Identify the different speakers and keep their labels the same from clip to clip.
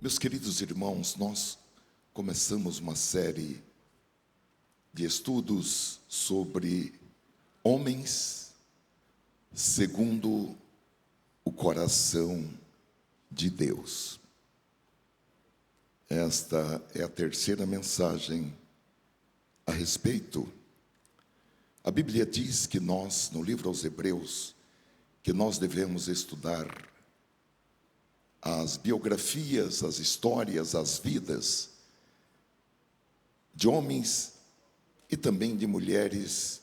Speaker 1: Meus queridos irmãos, nós começamos uma série de estudos sobre homens segundo o coração de Deus. Esta é a terceira mensagem a respeito. A Bíblia diz que nós, no livro aos Hebreus, que nós devemos estudar as biografias, as histórias, as vidas de homens e também de mulheres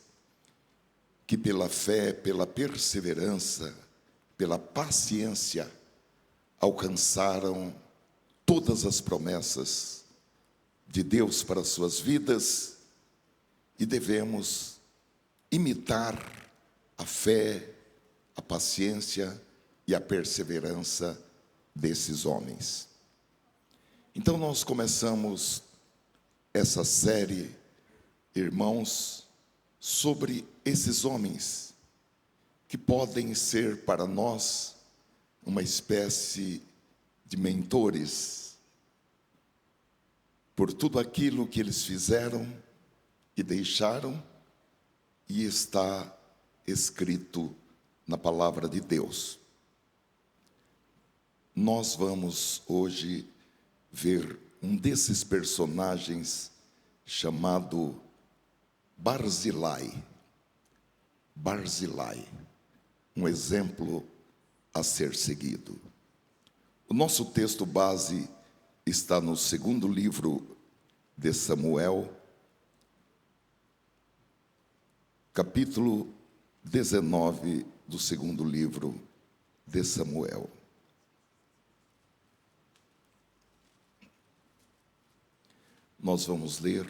Speaker 1: que pela fé, pela perseverança, pela paciência, alcançaram todas as promessas de Deus para suas vidas e devemos imitar a fé, a paciência e a perseverança desses homens. Então nós começamos essa série, irmãos, sobre esses homens que podem ser para nós uma espécie de mentores por tudo aquilo que eles fizeram e deixaram e está escrito na palavra de Deus. Nós vamos hoje ver um desses personagens chamado Barzilai. Barzilai, um exemplo a ser seguido. O nosso texto base está no segundo livro de Samuel, capítulo 19 do segundo livro de Samuel. Nós vamos ler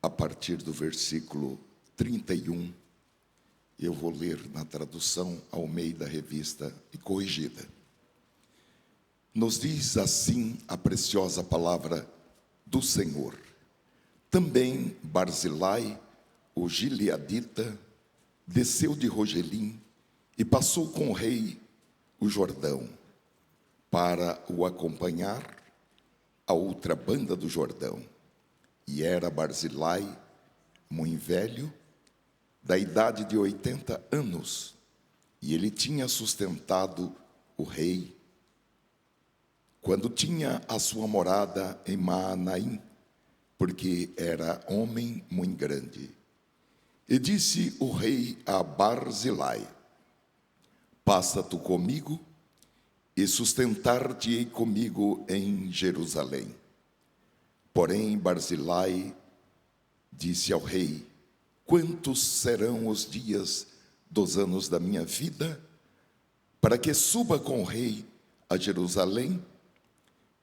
Speaker 1: a partir do versículo 31. Eu vou ler na tradução Almeida Revista e Corrigida. Nos diz assim a preciosa palavra do Senhor. Também Barzilai, o gileadita, desceu de Rogelim e passou com o rei o Jordão para o acompanhar a outra banda do Jordão. E era Barzilai, muito velho, da idade de 80 anos, e ele tinha sustentado o rei quando tinha a sua morada em Maanaim, porque era homem muito grande. E disse o rei a Barzilai: passa tu comigo e sustentar-te-ei comigo em Jerusalém. Porém, Barzilai disse ao rei: quantos serão os dias dos anos da minha vida, para que suba com o rei a Jerusalém?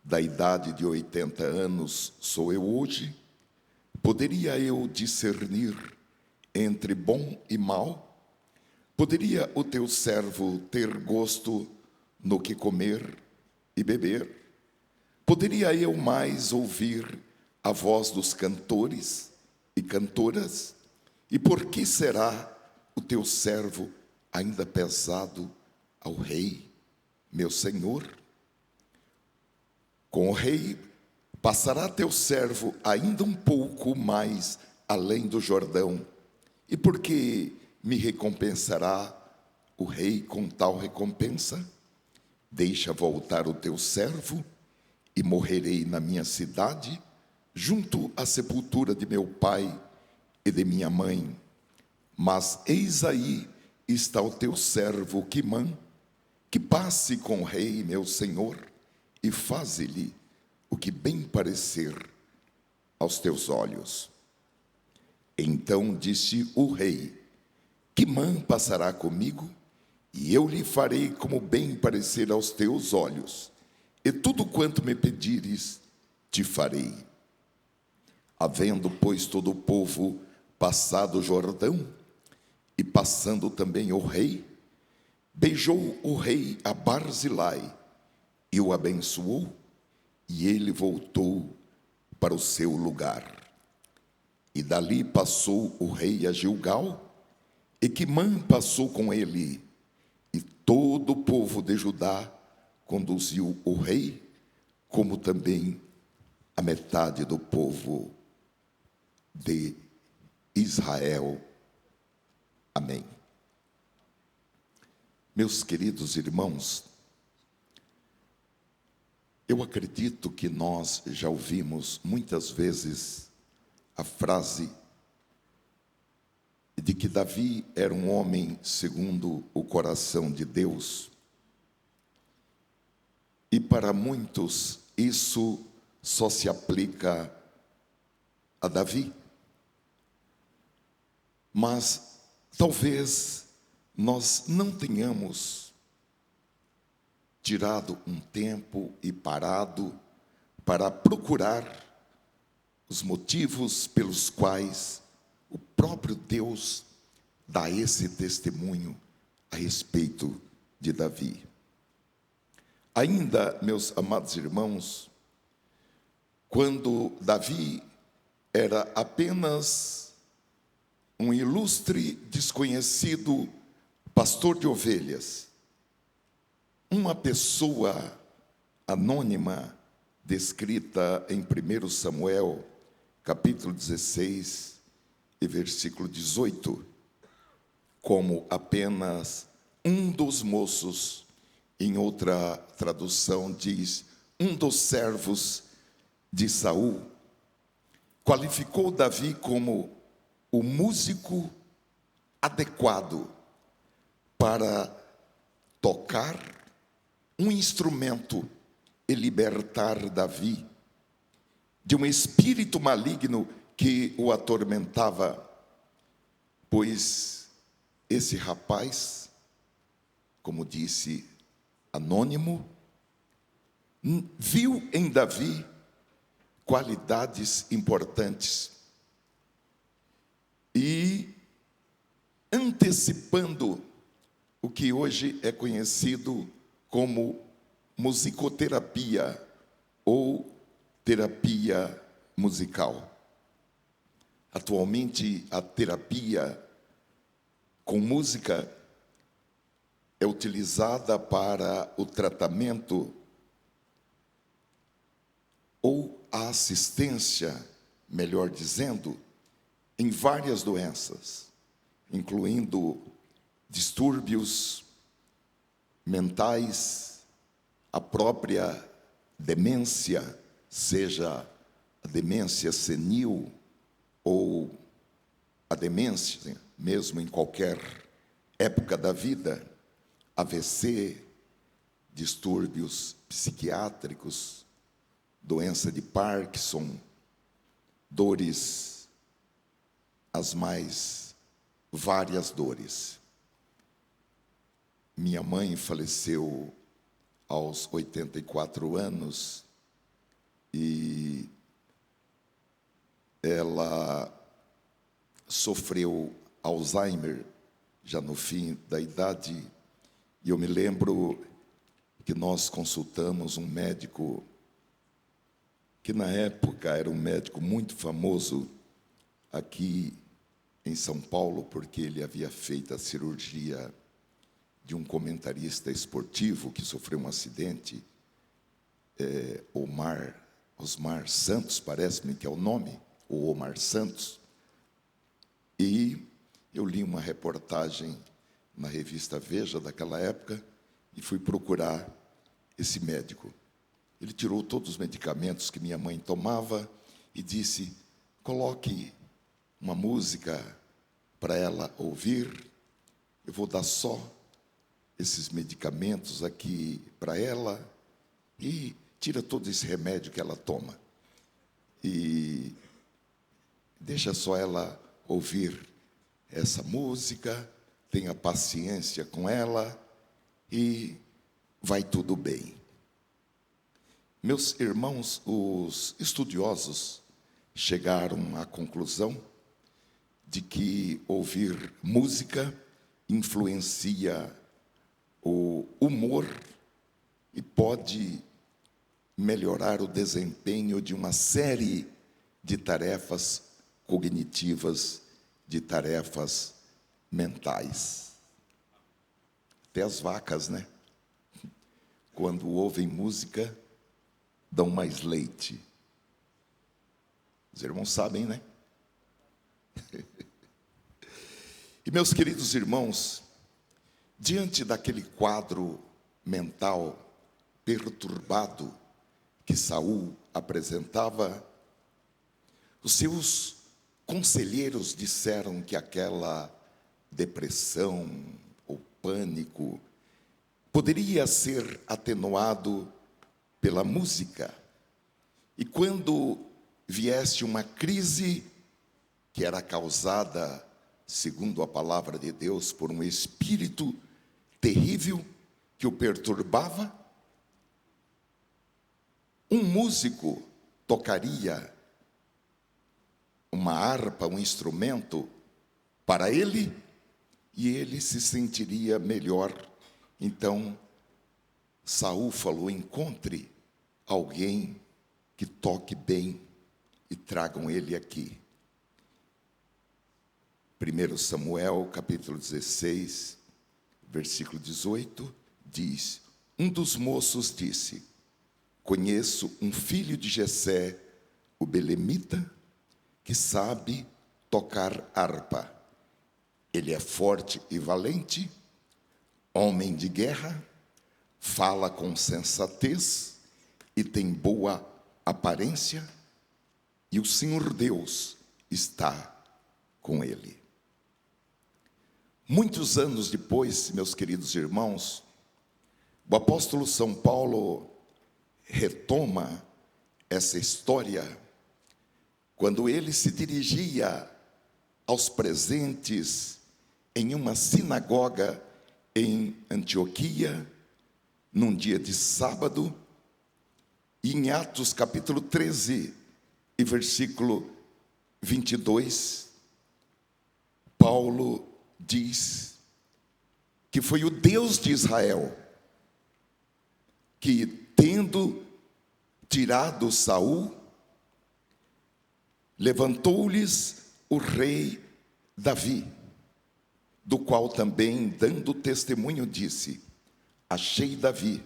Speaker 1: Da idade de 80 anos sou eu hoje. Poderia eu discernir entre bom e mal? Poderia o teu servo ter gosto no que comer e beber? Poderia eu mais ouvir a voz dos cantores e cantoras? E por que será o teu servo ainda pesado ao rei, meu senhor? Com o rei passará teu servo ainda um pouco mais além do Jordão. E por que me recompensará o rei com tal recompensa? Deixa voltar o teu servo e morrerei na minha cidade, junto à sepultura de meu pai e de minha mãe. Mas eis aí está o teu servo Quimã, que passe com o rei, meu senhor, e faze-lhe o que bem parecer aos teus olhos. Então disse o rei: Quimã passará comigo, e eu lhe farei como bem parecer aos teus olhos, e tudo quanto me pedires, te farei. Havendo, pois, todo o povo passado o Jordão, e passando também o rei, beijou o rei a Barzilai, e o abençoou, e ele voltou para o seu lugar. E dali passou o rei a Gilgal, e Quimã passou com ele, e todo o povo de Judá conduziu o rei como também a metade do povo de Israel. Amém. Meus queridos irmãos, eu acredito que nós já ouvimos muitas vezes a frase de que Davi era um homem segundo o coração de Deus. E para muitos isso só se aplica a Davi. Mas talvez nós não tenhamos tirado um tempo e parado para procurar os motivos pelos quais o próprio Deus dá esse testemunho a respeito de Davi. Ainda, meus amados irmãos, quando Davi era apenas um ilustre desconhecido pastor de ovelhas, uma pessoa anônima descrita em 1 Samuel, capítulo 16 e versículo 18, como apenas um dos moços, em outra tradução diz, um dos servos de Saul, qualificou Davi como o músico adequado para tocar um instrumento e libertar Davi de um espírito maligno que o atormentava, pois esse rapaz, como disse, anônimo, viu em Davi qualidades importantes e antecipando o que hoje é conhecido como musicoterapia ou terapia musical. Atualmente, a terapia com música é utilizada para o tratamento ou a assistência, melhor dizendo, em várias doenças, incluindo distúrbios mentais, a própria demência, seja a demência senil ou a demência mesmo em qualquer época da vida, AVC, distúrbios psiquiátricos, doença de Parkinson, dores, as mais várias dores. Minha mãe faleceu aos 84 anos e ela sofreu Alzheimer já no fim da idade. E eu me lembro que nós consultamos um médico que na época era um médico muito famoso aqui em São Paulo, porque ele havia feito a cirurgia de um comentarista esportivo que sofreu um acidente, Osmar Santos, parece-me que é o nome, ou Omar Santos. E eu li uma reportagem na revista Veja daquela época e fui procurar esse médico. Ele tirou todos os medicamentos que minha mãe tomava e disse: coloque uma música para ela ouvir, eu vou dar só esses medicamentos aqui para ela e tira todo esse remédio que ela toma. E deixa só ela ouvir essa música, tenha paciência com ela e vai tudo bem. Meus irmãos, os estudiosos chegaram à conclusão de que ouvir música influencia o humor e pode melhorar o desempenho de uma série de tarefas cognitivas, de tarefas mentais. Até as vacas, né? Quando ouvem música, dão mais leite. Os irmãos sabem, né? E meus queridos irmãos, diante daquele quadro mental perturbado que Saul apresentava, os seus conselheiros disseram que aquela depressão ou pânico poderia ser atenuado pela música. E quando viesse uma crise que era causada, segundo a palavra de Deus, por um espírito terrível que o perturbava, um músico tocaria uma harpa, um instrumento para ele, e ele se sentiria melhor. Então, Saul falou: encontre alguém que toque bem e tragam ele aqui. 1 Samuel, capítulo 16, versículo 18, diz: um dos moços disse: conheço um filho de Jessé, o belemita, que sabe tocar harpa. Ele é forte e valente, homem de guerra, fala com sensatez e tem boa aparência, e o Senhor Deus está com ele. Muitos anos depois, meus queridos irmãos, o apóstolo São Paulo retoma essa história quando ele se dirigia aos presentes em uma sinagoga em Antioquia, num dia de sábado, e em Atos capítulo 13 e versículo 22, Paulo diz que foi o Deus de Israel que, tendo tirado Saul, levantou-lhes o rei Davi, do qual também, dando testemunho, disse: achei Davi,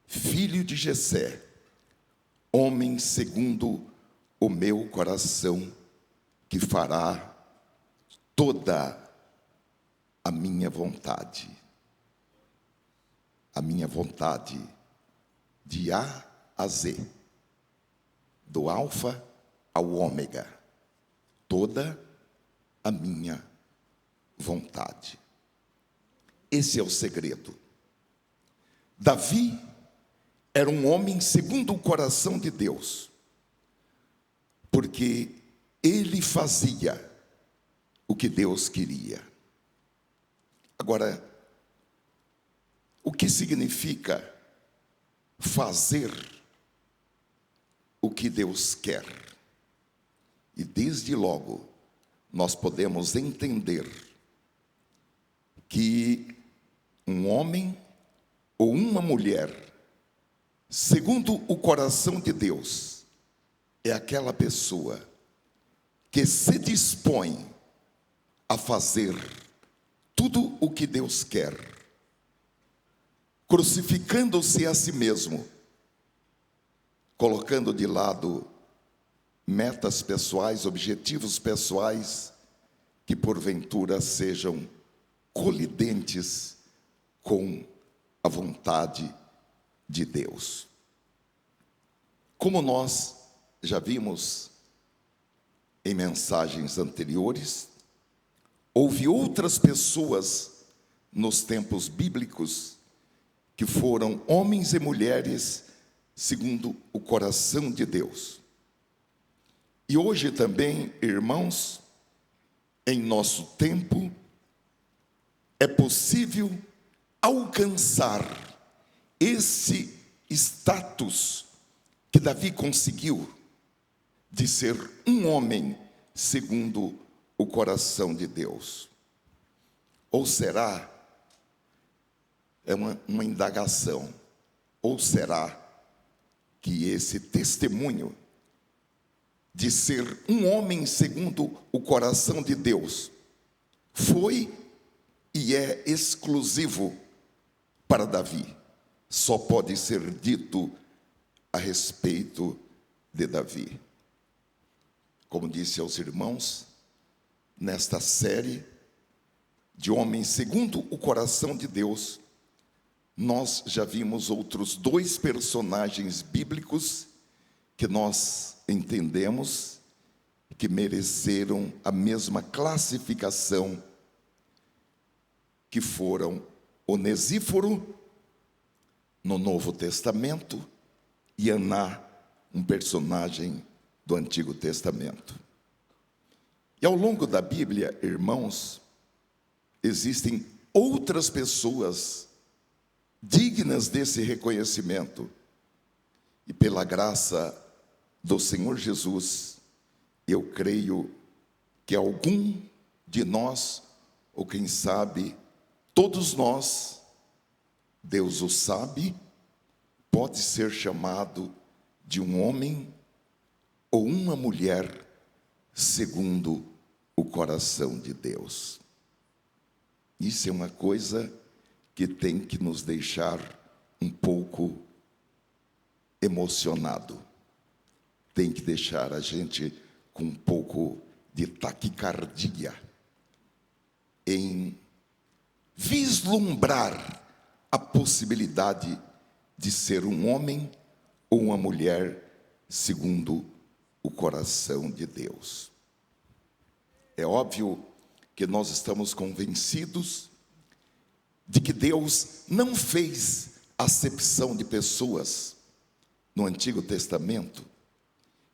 Speaker 1: filho de Jessé, homem segundo o meu coração, que fará toda a minha vontade. A minha vontade de A a Z, do alfa ao ômega, toda a minha vontade. Esse é o segredo. Davi era um homem segundo o coração de Deus, porque ele fazia o que Deus queria. Agora, o que significa fazer o que Deus quer? E desde logo nós podemos entender que um homem ou uma mulher, segundo o coração de Deus, é aquela pessoa que se dispõe a fazer tudo o que Deus quer, crucificando-se a si mesmo, colocando de lado metas pessoais, objetivos pessoais, que porventura sejam colidentes com a vontade de Deus. Como nós já vimos em mensagens anteriores, houve outras pessoas nos tempos bíblicos que foram homens e mulheres segundo o coração de Deus. E hoje também, irmãos, em nosso tempo, é possível alcançar esse status que Davi conseguiu, de ser um homem segundo o coração de Deus. Ou será, é uma indagação, ou será que esse testemunho de ser um homem segundo o coração de Deus foi e é exclusivo para Davi? Só pode ser dito a respeito de Davi. Como disse aos irmãos, nesta série de homens segundo o coração de Deus, nós já vimos outros 2 personagens bíblicos que nós entendemos que mereceram a mesma classificação, que foram Onesíforo, no Novo Testamento, e Aná, um personagem do Antigo Testamento. E ao longo da Bíblia, irmãos, existem outras pessoas dignas desse reconhecimento. E pela graça do Senhor Jesus, eu creio que algum de nós, ou quem sabe, todos nós, Deus o sabe, pode ser chamado de um homem ou uma mulher segundo o coração de Deus. Isso é uma coisa que tem que nos deixar um pouco emocionado. Tem que deixar a gente com um pouco de taquicardia em vislumbrar a possibilidade de ser um homem ou uma mulher segundo o coração de Deus. É óbvio que nós estamos convencidos de que Deus não fez acepção de pessoas no Antigo Testamento,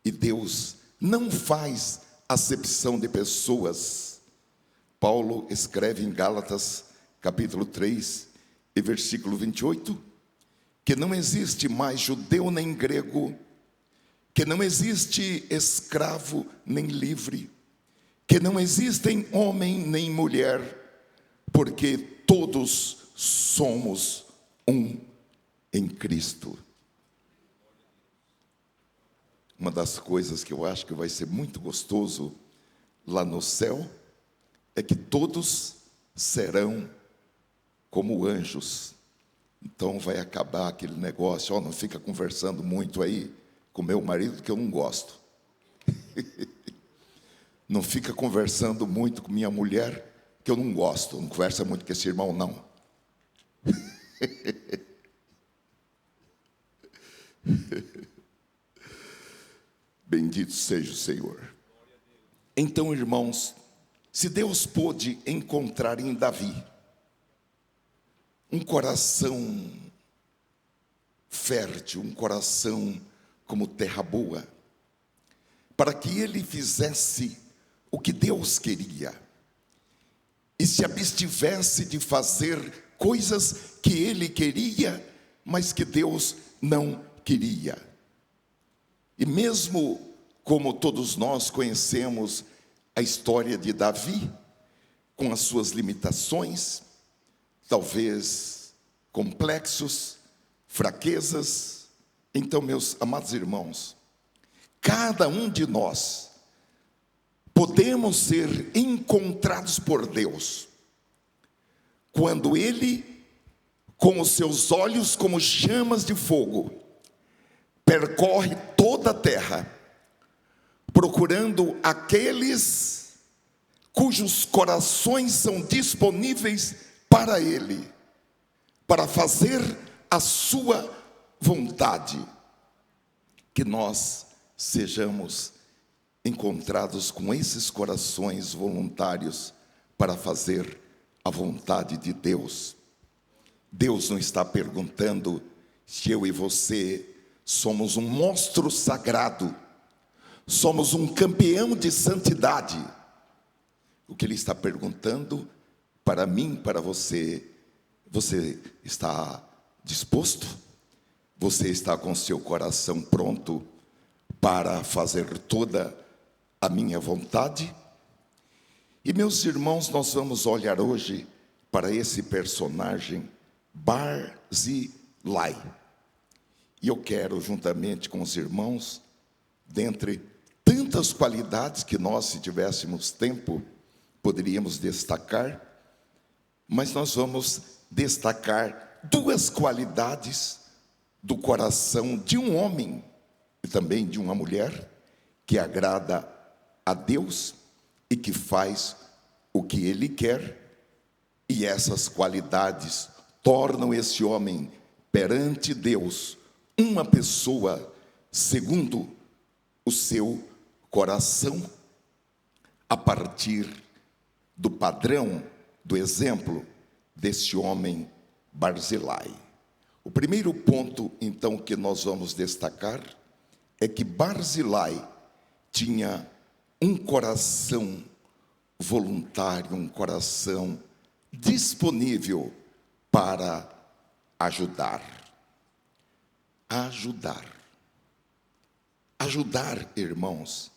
Speaker 1: e Deus não faz acepção de pessoas. Paulo escreve em Gálatas, capítulo 3, e versículo 28, que não existe mais judeu nem grego, que não existe escravo nem livre, que não existem homem nem mulher, porque todos somos um em Cristo. Uma das coisas que eu acho que vai ser muito gostoso lá no céu é que todos serão como anjos. Então vai acabar aquele negócio, não fica conversando muito aí com meu marido, que eu não gosto. Não fica conversando muito com minha mulher, que eu não gosto. Não conversa muito com esse irmão, não. Bendito seja o Senhor. Então, irmãos, se Deus pôde encontrar em Davi um coração fértil, um coração como terra boa, para que ele fizesse o que Deus queria e se abstivesse de fazer coisas que ele queria, mas que Deus não queria. E mesmo como todos nós conhecemos a história de Davi, com as suas limitações, talvez complexos, fraquezas, então, meus amados irmãos, cada um de nós podemos ser encontrados por Deus quando Ele, com os seus olhos como chamas de fogo, percorre toda a terra, procurando aqueles cujos corações são disponíveis para Ele, para fazer a sua vontade. Que nós sejamos encontrados com esses corações voluntários para fazer a vontade de Deus. Deus não está perguntando se eu e você somos um monstro sagrado, somos um campeão de santidade. O que Ele está perguntando para mim, para você, você está disposto? Você está com seu coração pronto para fazer toda a minha vontade? E, meus irmãos, nós vamos olhar hoje para esse personagem, Barzilai. E eu quero, juntamente com os irmãos, dentre tantas qualidades que nós, se tivéssemos tempo, poderíamos destacar, mas nós vamos destacar 2 qualidades do coração de um homem e também de uma mulher que agrada a Deus e que faz o que Ele quer, e essas qualidades tornam esse homem perante Deus uma pessoa segundo o seu coração, a partir do padrão, do exemplo desse homem Barzilai. O primeiro ponto, então, que nós vamos destacar é que Barzilai tinha um coração voluntário, um coração disponível para ajudar. Ajudar, irmãos,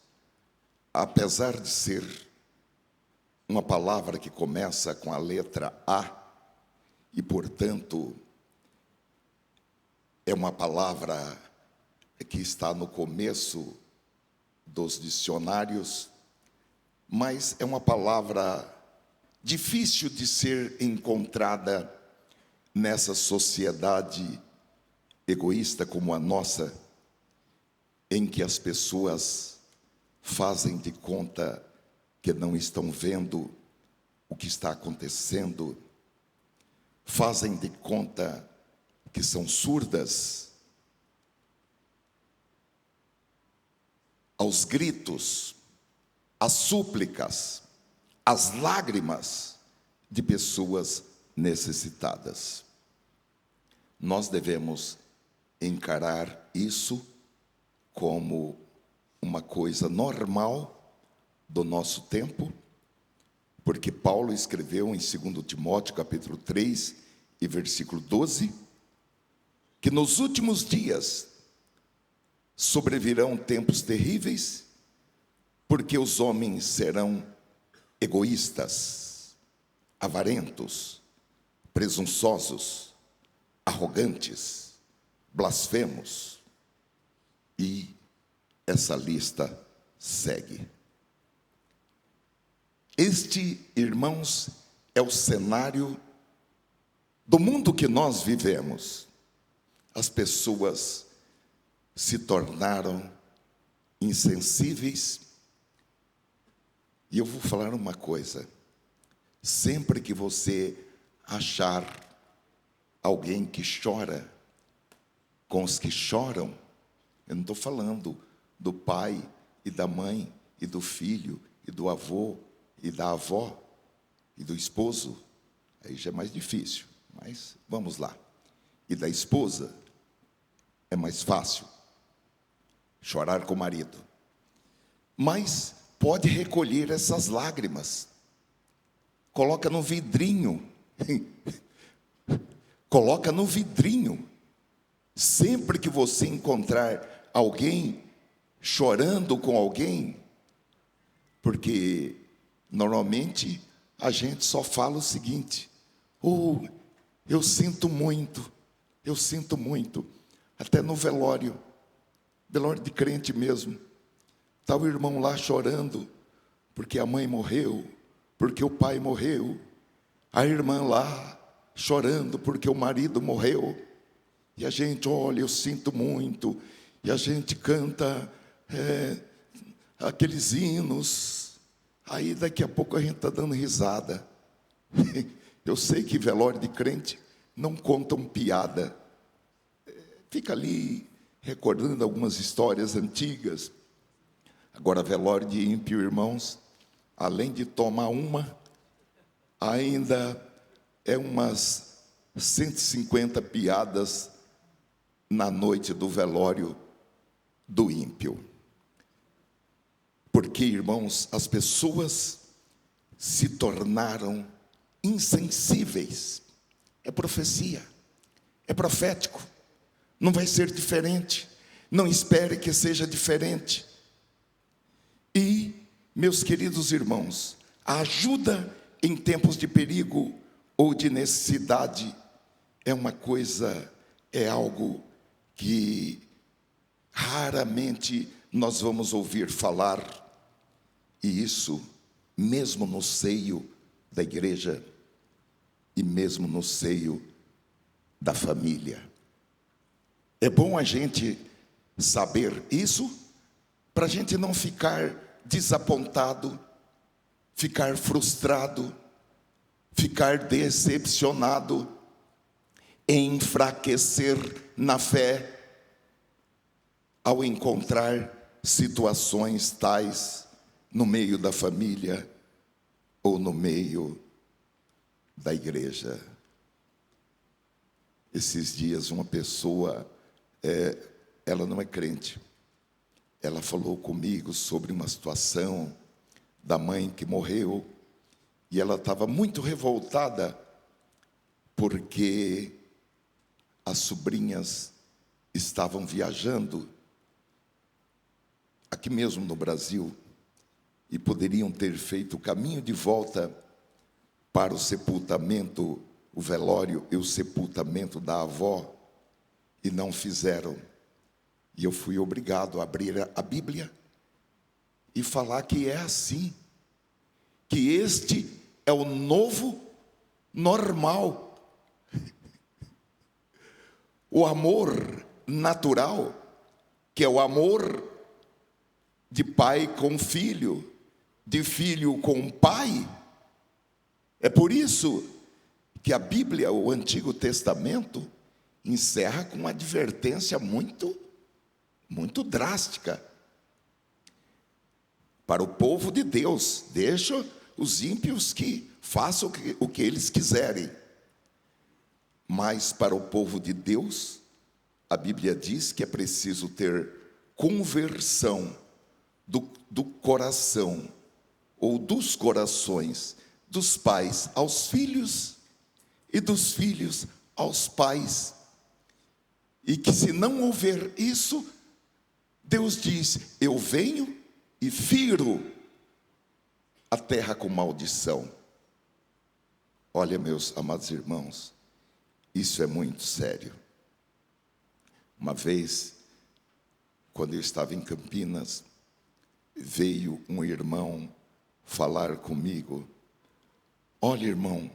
Speaker 1: apesar de ser uma palavra que começa com a letra A, e, portanto, é uma palavra que está no começo dos dicionários, mas é uma palavra difícil de ser encontrada nessa sociedade egoísta como a nossa, em que as pessoas fazem de conta que não estão vendo o que está acontecendo, fazem de conta que são surdas aos gritos, às súplicas, às lágrimas de pessoas necessitadas. Nós devemos encarar isso como uma coisa normal do nosso tempo, porque Paulo escreveu em 2 Timóteo, capítulo 3, e versículo 12, que nos últimos dias sobrevirão tempos terríveis, porque os homens serão egoístas, avarentos, presunçosos, arrogantes, blasfemos, e essa lista segue. Este, irmãos, é o cenário do mundo que nós vivemos. As pessoas se tornaram insensíveis. E eu vou falar uma coisa: sempre que você achar alguém que chora com os que choram, eu não estou falando do pai e da mãe e do filho e do avô e da avó e do esposo, aí já é mais difícil, mas vamos lá. E da esposa, é mais fácil chorar com o marido. Mas pode recolher essas lágrimas, coloca no vidrinho, coloca no vidrinho. Sempre que você encontrar alguém chorando com alguém, porque normalmente a gente só fala o seguinte: oh, eu sinto muito, até no velório de crente mesmo, está o irmão lá chorando, porque a mãe morreu, porque o pai morreu, a irmã lá chorando, porque o marido morreu, e a gente, olha, eu sinto muito, e a gente canta aqueles hinos, aí daqui a pouco a gente está dando risada. Eu sei que velório de crente não contam piada, fica ali recordando algumas histórias antigas. Agora, velório de ímpio, irmãos, além de tomar uma, ainda é umas 150 piadas na noite do velório do ímpio. Porque, irmãos, as pessoas se tornaram insensíveis. É profecia, é profético. Não vai ser diferente. Não espere que seja diferente. E, meus queridos irmãos, a ajuda em tempos de perigo ou de necessidade é uma coisa, é algo que raramente nós vamos ouvir falar, e isso mesmo no seio da igreja e mesmo no seio da família. É bom a gente saber isso, para a gente não ficar desapontado, ficar frustrado, ficar decepcionado, enfraquecer na fé ao encontrar situações tais no meio da família ou no meio da igreja. Esses dias uma pessoa, ela não é crente, ela falou comigo sobre uma situação da mãe que morreu, e ela estava muito revoltada porque as sobrinhas estavam viajando aqui mesmo no Brasil e poderiam ter feito o caminho de volta para o sepultamento, o velório e o sepultamento da avó, e não fizeram. E eu fui obrigado a abrir a Bíblia e falar que é assim, que este é o novo normal. O amor natural, que é o amor de pai com filho, de filho com pai. É por isso que a Bíblia, o Antigo Testamento, encerra com uma advertência muito drástica para o povo de Deus. Deixa os ímpios que façam o que eles quiserem. Mas para o povo de Deus, a Bíblia diz que é preciso ter conversão do coração, ou dos corações, dos pais aos filhos e dos filhos aos pais. E que se não houver isso, Deus diz: eu venho e firo a terra com maldição. Olha, meus amados irmãos, isso é muito sério. Uma vez, quando eu estava em Campinas, veio um irmão falar comigo: olha, irmão,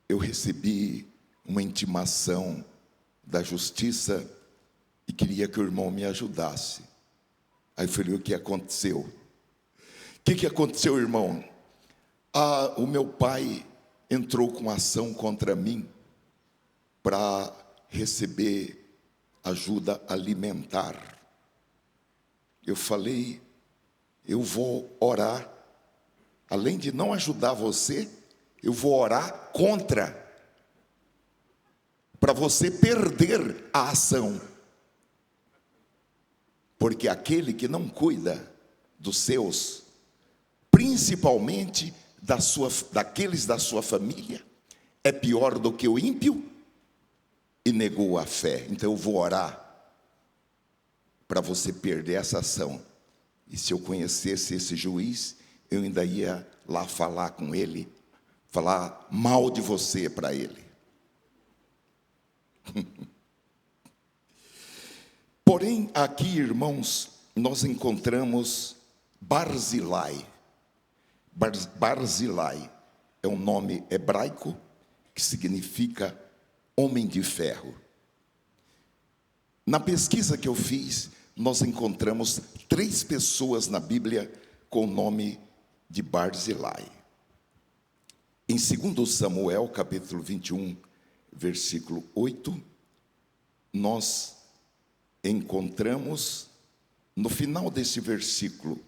Speaker 1: eu recebi uma intimação da justiça e queria que o irmão me ajudasse. Aí eu falei: o que aconteceu? O que aconteceu, irmão? O meu pai entrou com ação contra mim para receber ajuda alimentar. Eu falei: eu vou orar. Além de não ajudar você, eu vou orar contra, para você perder a ação. Porque aquele que não cuida dos seus, principalmente daqueles da sua família, é pior do que o ímpio e negou a fé. Então eu vou orar para você perder essa ação. E se eu conhecesse esse juiz, eu ainda ia lá falar com ele, falar mal de você para ele. Porém, aqui, irmãos, nós encontramos Barzilai. Barzilai é um nome hebraico que significa homem de ferro. Na pesquisa que eu fiz, nós encontramos 3 pessoas na Bíblia com o nome de Barzilai. Em 2 Samuel, capítulo 21, versículo 8, nós encontramos, no final desse versículo,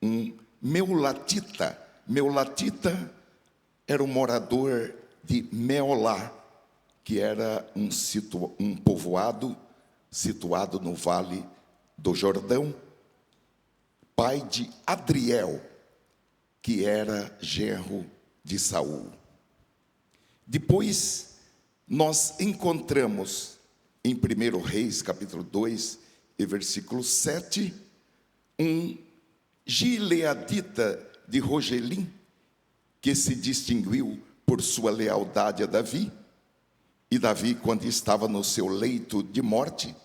Speaker 1: um Meulatita. Meulatita era um morador de Meolá, que era um povoado situado no Vale do Jordão, pai de Adriel, que era genro de Saul. Depois, nós encontramos em 1 Reis, capítulo 2, e versículo 7, um gileadita de Rogelim, que se distinguiu por sua lealdade a Davi. E Davi, quando estava no seu leito de morte,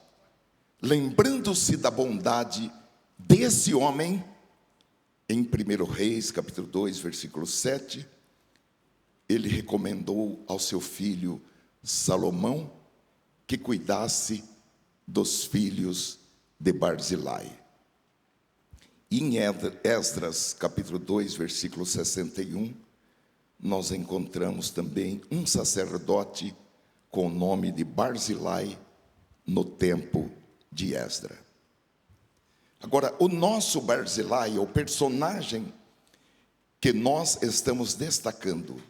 Speaker 1: lembrando-se da bondade desse homem, em 1 Reis, capítulo 2, versículo 7, ele recomendou ao seu filho Salomão que cuidasse dos filhos de Barzilai. E em Esdras, capítulo 2, versículo 61, nós encontramos também um sacerdote com o nome de Barzilai no tempo de Esdras. Agora, o nosso Barzilai, o personagem que nós estamos destacando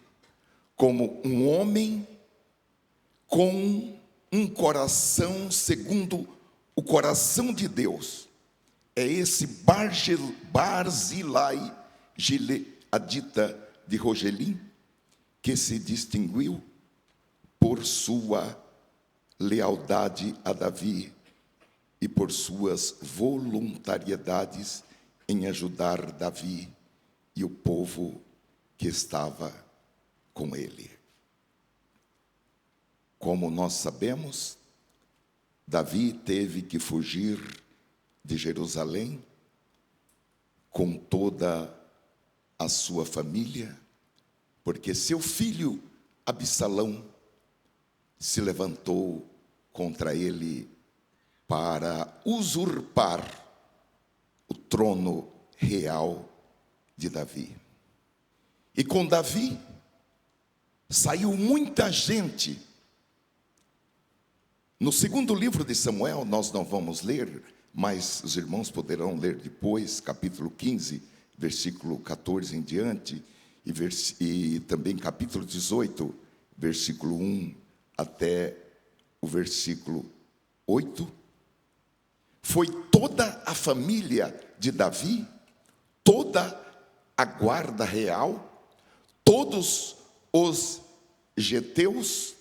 Speaker 1: como um homem com um coração segundo o coração de Deus, é esse Barzilai Gileadita de Rogelim, que se distinguiu por sua lealdade a Davi e por suas voluntariedades em ajudar Davi e o povo que estava com ele. Como nós sabemos, Davi teve que fugir de Jerusalém com toda a sua família, porque seu filho Absalão se levantou contra ele para usurpar o trono real de Davi. E com Davi saiu muita gente. No segundo livro de Samuel, nós não vamos ler, mas os irmãos poderão ler depois, capítulo 15, versículo 14 em diante, e também capítulo 18, versículo 1 até o versículo 8. Foi toda a família de Davi, toda a guarda real, todos os geteus,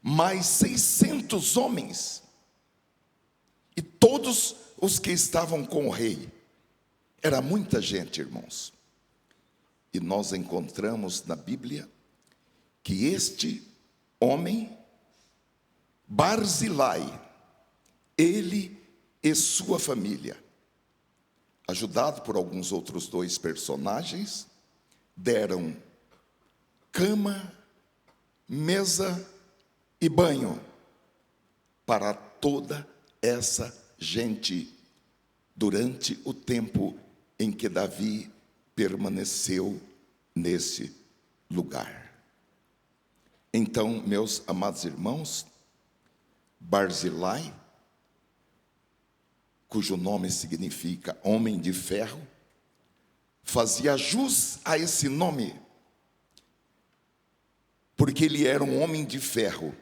Speaker 1: mais 600 homens, e todos os que estavam com o rei. Era muita gente, irmãos. E nós encontramos na Bíblia que este homem, Barzilai, ele e sua família, ajudado por alguns outros dois personagens, deram cama, mesa e banho para toda essa gente durante o tempo em que Davi permaneceu nesse lugar. Então, meus amados irmãos, Barzilai, cujo nome significa homem de ferro, fazia jus a esse nome, porque ele era um homem de ferro,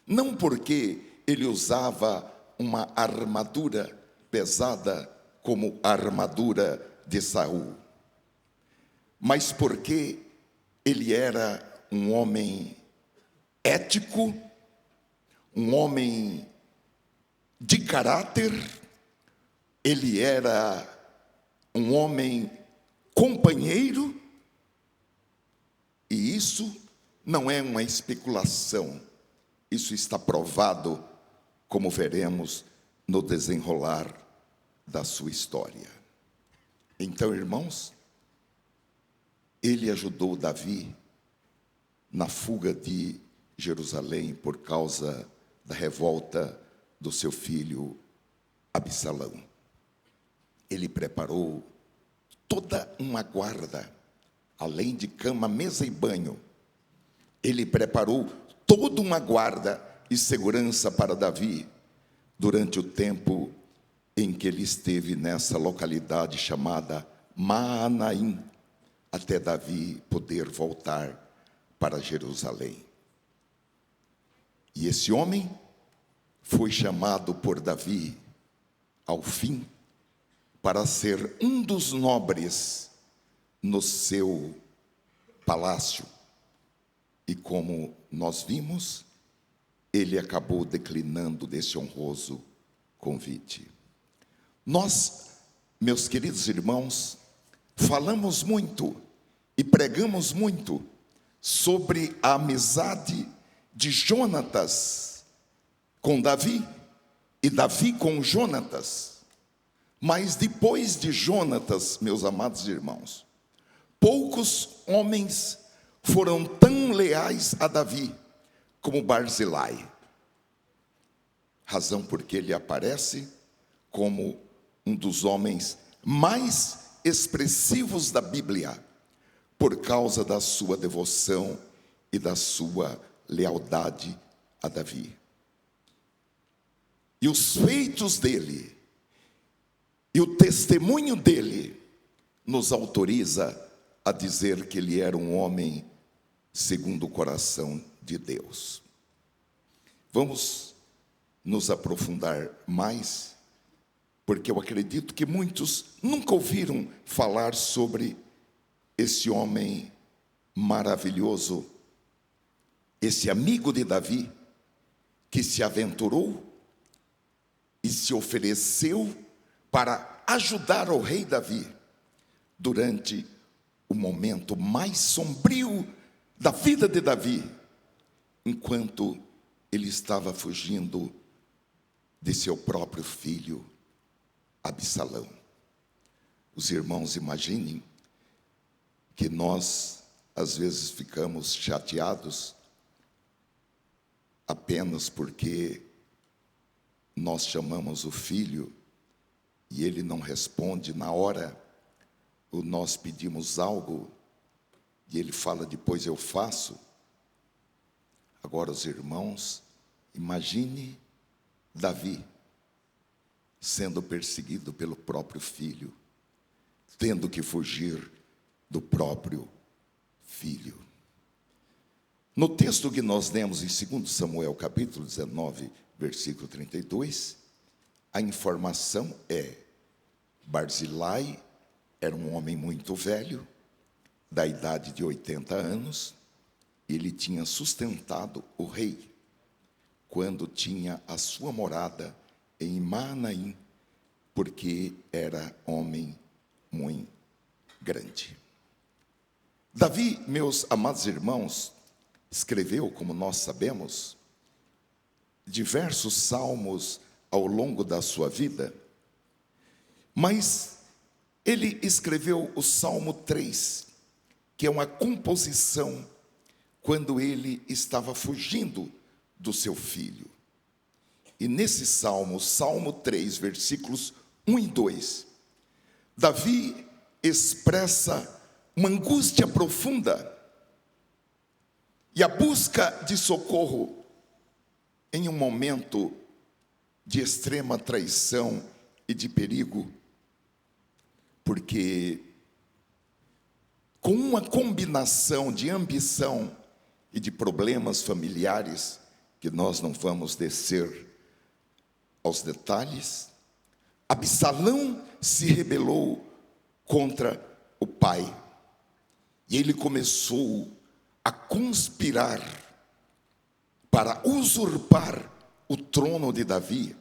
Speaker 1: não porque ele usava uma armadura pesada como a armadura de Saul, mas porque ele era um homem ético, um homem de caráter, ele era um homem companheiro, e isso não é uma especulação, isso está provado, como veremos no desenrolar da sua história. Então, irmãos, ele ajudou Davi na fuga de Jerusalém por causa da revolta do seu filho Absalão. Ele preparou toda uma guarda, além de cama, mesa e banho. Ele preparou toda uma guarda e segurança para Davi durante o tempo em que ele esteve nessa localidade chamada Maanaim, até Davi poder voltar para Jerusalém. E esse homem foi chamado por Davi, ao fim, para ser um dos nobres no seu palácio. E como nós vimos, ele acabou declinando desse honroso convite. Nós, meus queridos irmãos, falamos muito e pregamos muito sobre a amizade de Jonatas com Davi e Davi com Jonatas. Mas depois de Jonatas, meus amados irmãos, poucos homens foram tão leais a Davi como Barzilai. razão porque ele aparece como um dos homens mais expressivos da Bíblia, por causa da sua devoção e da sua lealdade a Davi. E os feitos dele, e o testemunho dele, nos autoriza a dizer que ele era um homem segundo o coração de Deus. Vamos nos aprofundar mais, porque eu acredito que muitos nunca ouviram falar sobre esse homem maravilhoso, esse amigo de Davi, que se aventurou e se ofereceu para ajudar o rei Davi durante o momento mais sombrio da vida de Davi, enquanto ele estava fugindo de seu próprio filho, Absalão. Os irmãos imaginem que nós, às vezes, ficamos chateados apenas porque nós chamamos o filho e ele não responde na hora, ou nós pedimos algo e ele fala, depois eu faço. Agora, os irmãos, imagine Davi sendo perseguido pelo próprio filho, tendo que fugir do próprio filho. No texto que nós lemos em 2 Samuel, capítulo 19, versículo 32, a informação é: Barzilai era um homem muito velho, da idade de 80 anos, ele tinha sustentado o rei quando tinha a sua morada em Manaim, porque era homem muito grande. Davi, meus amados irmãos, escreveu, como nós sabemos, diversos salmos ao longo da sua vida, mas ele escreveu o Salmo 3, que é uma composição quando ele estava fugindo do seu filho. E nesse salmo, Salmo 3, versículos 1 e 2, Davi expressa uma angústia profunda e a busca de socorro em um momento de extrema traição e de perigo, porque com uma combinação de ambição e de problemas familiares, que nós não vamos descer aos detalhes, Absalão se rebelou contra o pai, e ele começou a conspirar para usurpar o trono de Davi,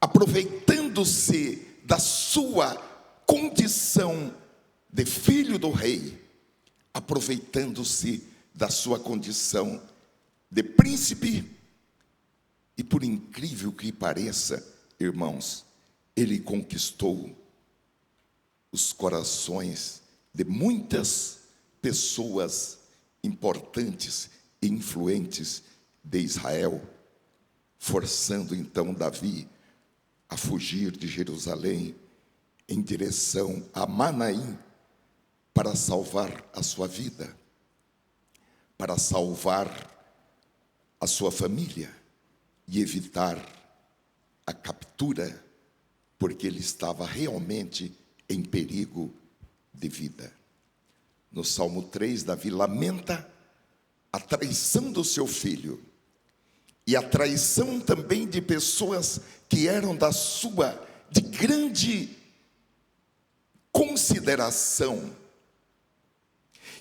Speaker 1: aproveitando-se da sua condição de filho do rei, aproveitando-se da sua condição de príncipe, e por incrível que pareça, irmãos, ele conquistou os corações de muitas pessoas importantes e influentes de Israel, forçando então Davi a fugir de Jerusalém em direção a Manaim para salvar a sua vida, para salvar a sua família e evitar a captura, porque ele estava realmente em perigo de vida. No Salmo 3, Davi lamenta a traição do seu filho e a traição também de pessoas que eram de grande consideração,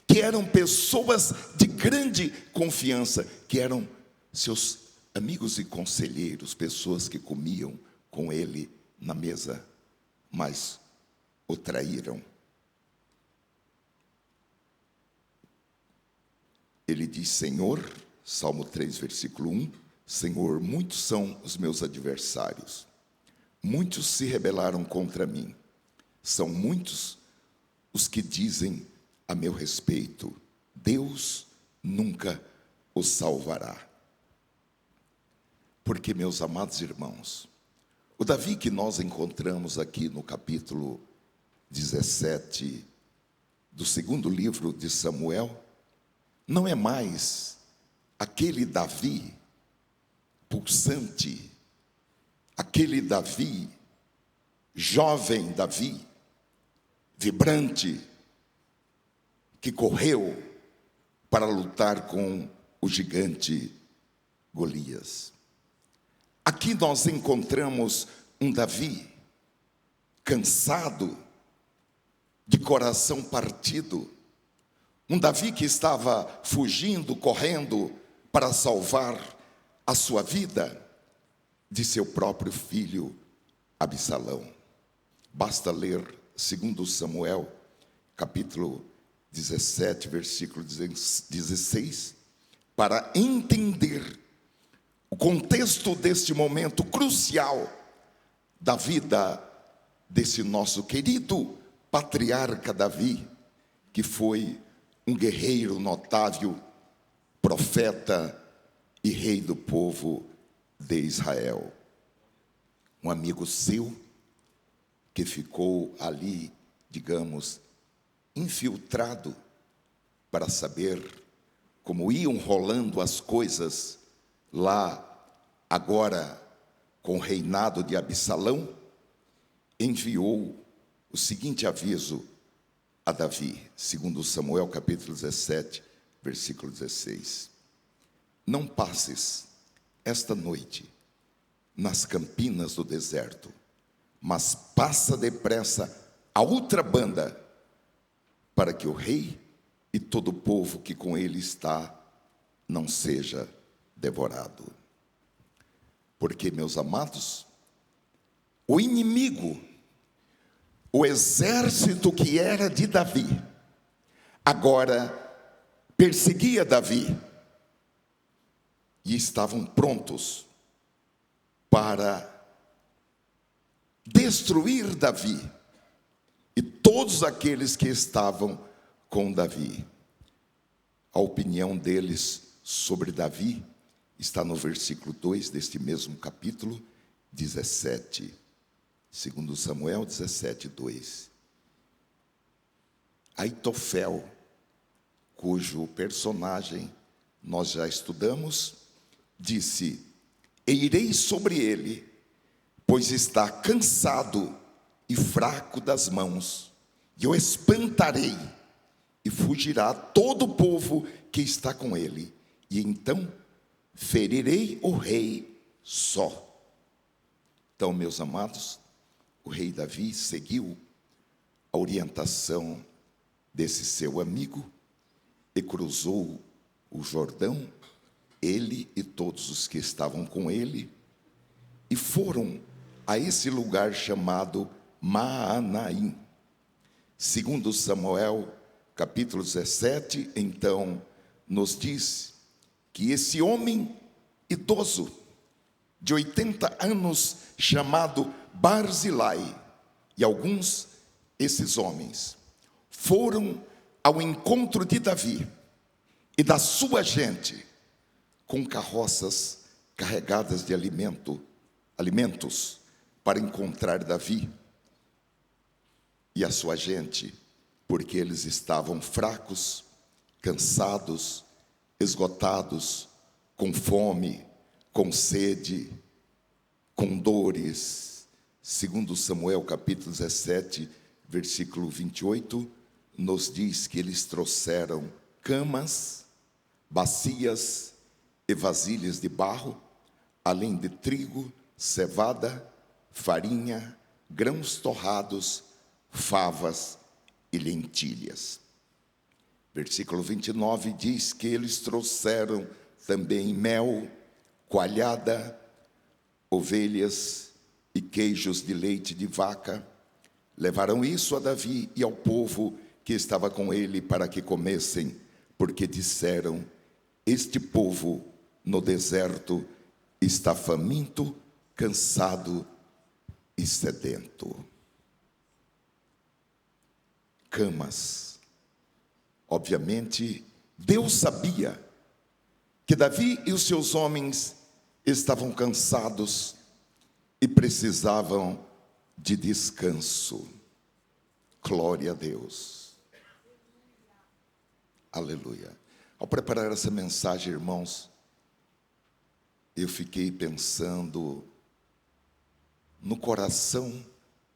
Speaker 1: que eram pessoas de grande confiança, que eram seus amigos e conselheiros, pessoas que comiam com ele na mesa, mas o traíram. Ele diz, Senhor, Salmo 3, versículo 1, Senhor, muitos são os meus adversários, muitos se rebelaram contra mim, são muitos os que dizem a meu respeito, Deus nunca os salvará. Porque, meus amados irmãos, o Davi que nós encontramos aqui no capítulo 17 do segundo livro de Samuel, não é mais aquele Davi pulsante, aquele Davi, jovem Davi, vibrante, que correu para lutar com o gigante Golias. Aqui nós encontramos um Davi cansado, de coração partido, um Davi que estava fugindo, correndo para salvar a sua vida de seu próprio filho Absalão. Basta ler 2 Samuel, capítulo 17, versículo 16, para entender o contexto deste momento crucial da vida desse nosso querido patriarca Davi, que foi um guerreiro notável, profeta e rei do povo de Israel. Um amigo seu que ficou ali, digamos, infiltrado para saber como iam rolando as coisas lá agora com o reinado de Absalão, enviou o seguinte aviso a Davi, segundo Samuel capítulo 17, versículo 16. Não passes esta noite nas campinas do deserto, mas passa depressa a outra banda, para que o rei e todo o povo que com ele está não seja devorado. Porque, meus amados, o inimigo, o exército que era de Davi, agora perseguia Davi e estavam prontos para destruir Davi e todos aqueles que estavam com Davi. A opinião deles sobre Davi está no versículo 2 deste mesmo capítulo 17. Segundo Samuel 17, 2. Aitofel, cujo personagem nós já estudamos, disse: irei sobre ele, pois está cansado e fraco das mãos, e eu espantarei, e fugirá todo o povo que está com ele, e então ferirei o rei só. Então, meus amados, o rei Davi seguiu a orientação desse seu amigo e cruzou o Jordão, ele e todos os que estavam com ele, e foram a esse lugar chamado Maanaim. Segundo Samuel, capítulo 17, então, nos diz que esse homem idoso, de 80 anos, chamado Barzilai, e alguns, esses homens, foram ao encontro de Davi e da sua gente, com carroças carregadas de alimentos, para encontrar Davi e a sua gente, porque eles estavam fracos, cansados, esgotados, com fome, com sede, com dores. Segundo Samuel capítulo 17, versículo 28, nos diz que eles trouxeram camas, bacias e vasilhas de barro, além de trigo, cevada, farinha, grãos torrados, favas e lentilhas. Versículo 29 diz que eles trouxeram também mel, coalhada, ovelhas e queijos de leite de vaca. Levaram isso a Davi e ao povo que estava com ele para que comessem, porque disseram: este povo no deserto está faminto, cansado e sedento. Camas. Obviamente, Deus sabia que Davi e os seus homens estavam cansados e precisavam de descanso. Glória a Deus. Aleluia. Ao preparar essa mensagem, irmãos, eu fiquei pensando no coração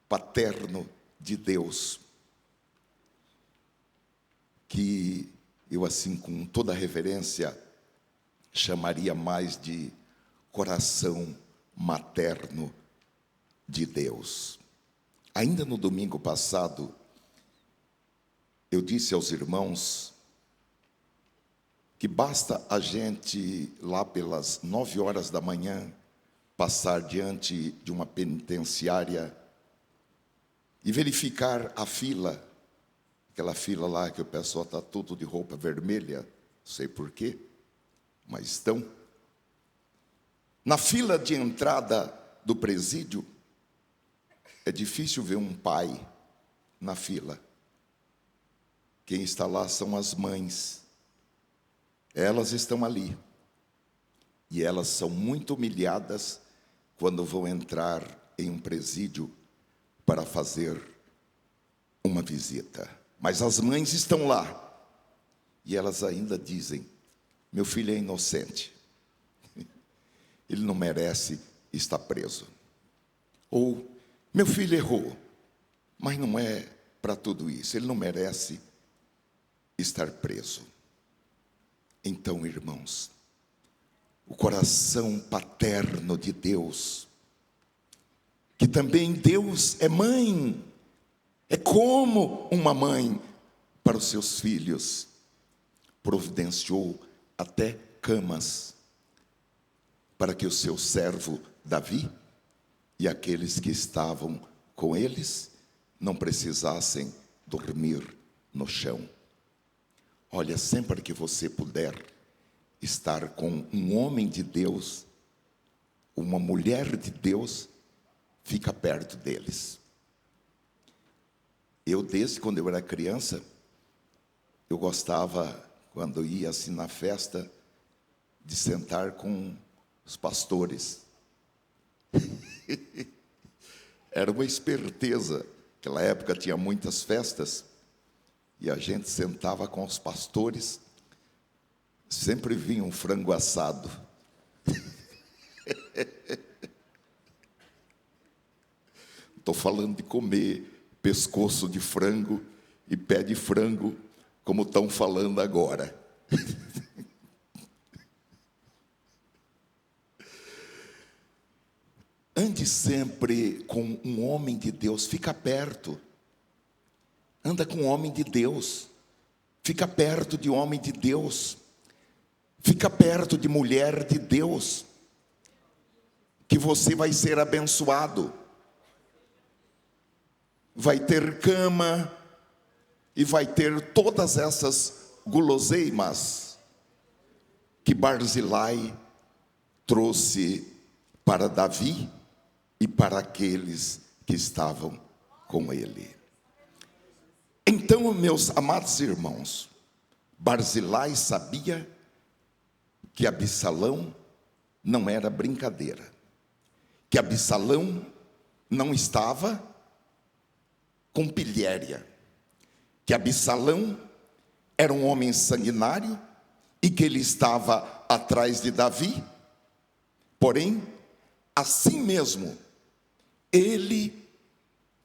Speaker 1: paterno de Deus, que eu, assim, com toda reverência, chamaria mais de coração materno de Deus. Ainda no domingo passado, eu disse aos irmãos que basta a gente, lá pelas 9 horas da manhã, passar diante de uma penitenciária e verificar a fila, aquela fila lá que o pessoal está tudo de roupa vermelha, não sei porquê, mas estão. Na fila de entrada do presídio, é difícil ver um pai na fila. Quem está lá são as mães. Elas estão ali. E elas são muito humilhadas quando vão entrar em um presídio para fazer uma visita. Mas as mães estão lá. E elas ainda dizem: meu filho é inocente. Ele não merece estar preso. Ou, meu filho errou, mas não é para tudo isso. Ele não merece estar preso. Então, irmãos, o coração paterno de Deus, que também Deus é mãe, é como uma mãe para os seus filhos, providenciou até camas para que o seu servo Davi e aqueles que estavam com eles não precisassem dormir no chão. Olha, sempre que você puder estar com um homem de Deus, uma mulher de Deus, fica perto deles. Eu, desde quando eu era criança, eu gostava, quando ia assim na festa, de sentar com os pastores. Era uma esperteza. Naquela época tinha muitas festas e a gente sentava com os pastores. Sempre vinha um frango assado. Estou falando de comer pescoço de frango e pé de frango, como estão falando agora. Ande sempre com um homem de Deus, fica perto. Anda com um homem de Deus, fica perto de homem de Deus, fica perto de mulher de Deus, que você vai ser abençoado. Vai ter cama e vai ter todas essas guloseimas que Barzilai trouxe para Davi e para aqueles que estavam com ele. Então, meus amados irmãos, Barzilai sabia que Absalão não era brincadeira, que Absalão não estava com pilhéria, que Absalão era um homem sanguinário e que ele estava atrás de Davi. Porém, assim mesmo, ele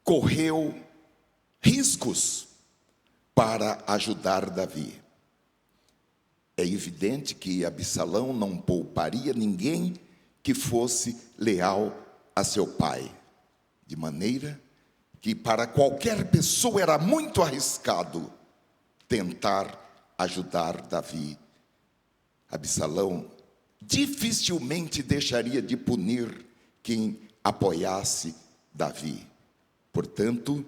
Speaker 1: correu riscos para ajudar Davi. É evidente que Absalão não pouparia ninguém que fosse leal a seu pai, de maneira que para qualquer pessoa era muito arriscado tentar ajudar Davi. Absalão dificilmente deixaria de punir quem apoiasse Davi. Portanto,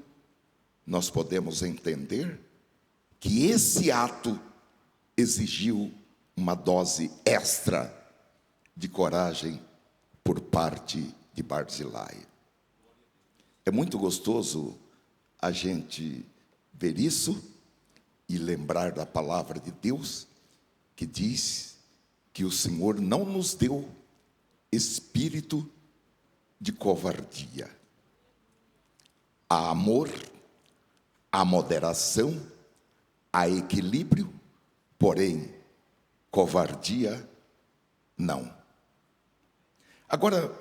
Speaker 1: nós podemos entender que esse ato exigiu uma dose extra de coragem por parte de Barzilai. É muito gostoso a gente ver isso e lembrar da palavra de Deus, que diz que o Senhor não nos deu espírito de covardia. Há amor, há moderação, há equilíbrio, porém, covardia não. Agora,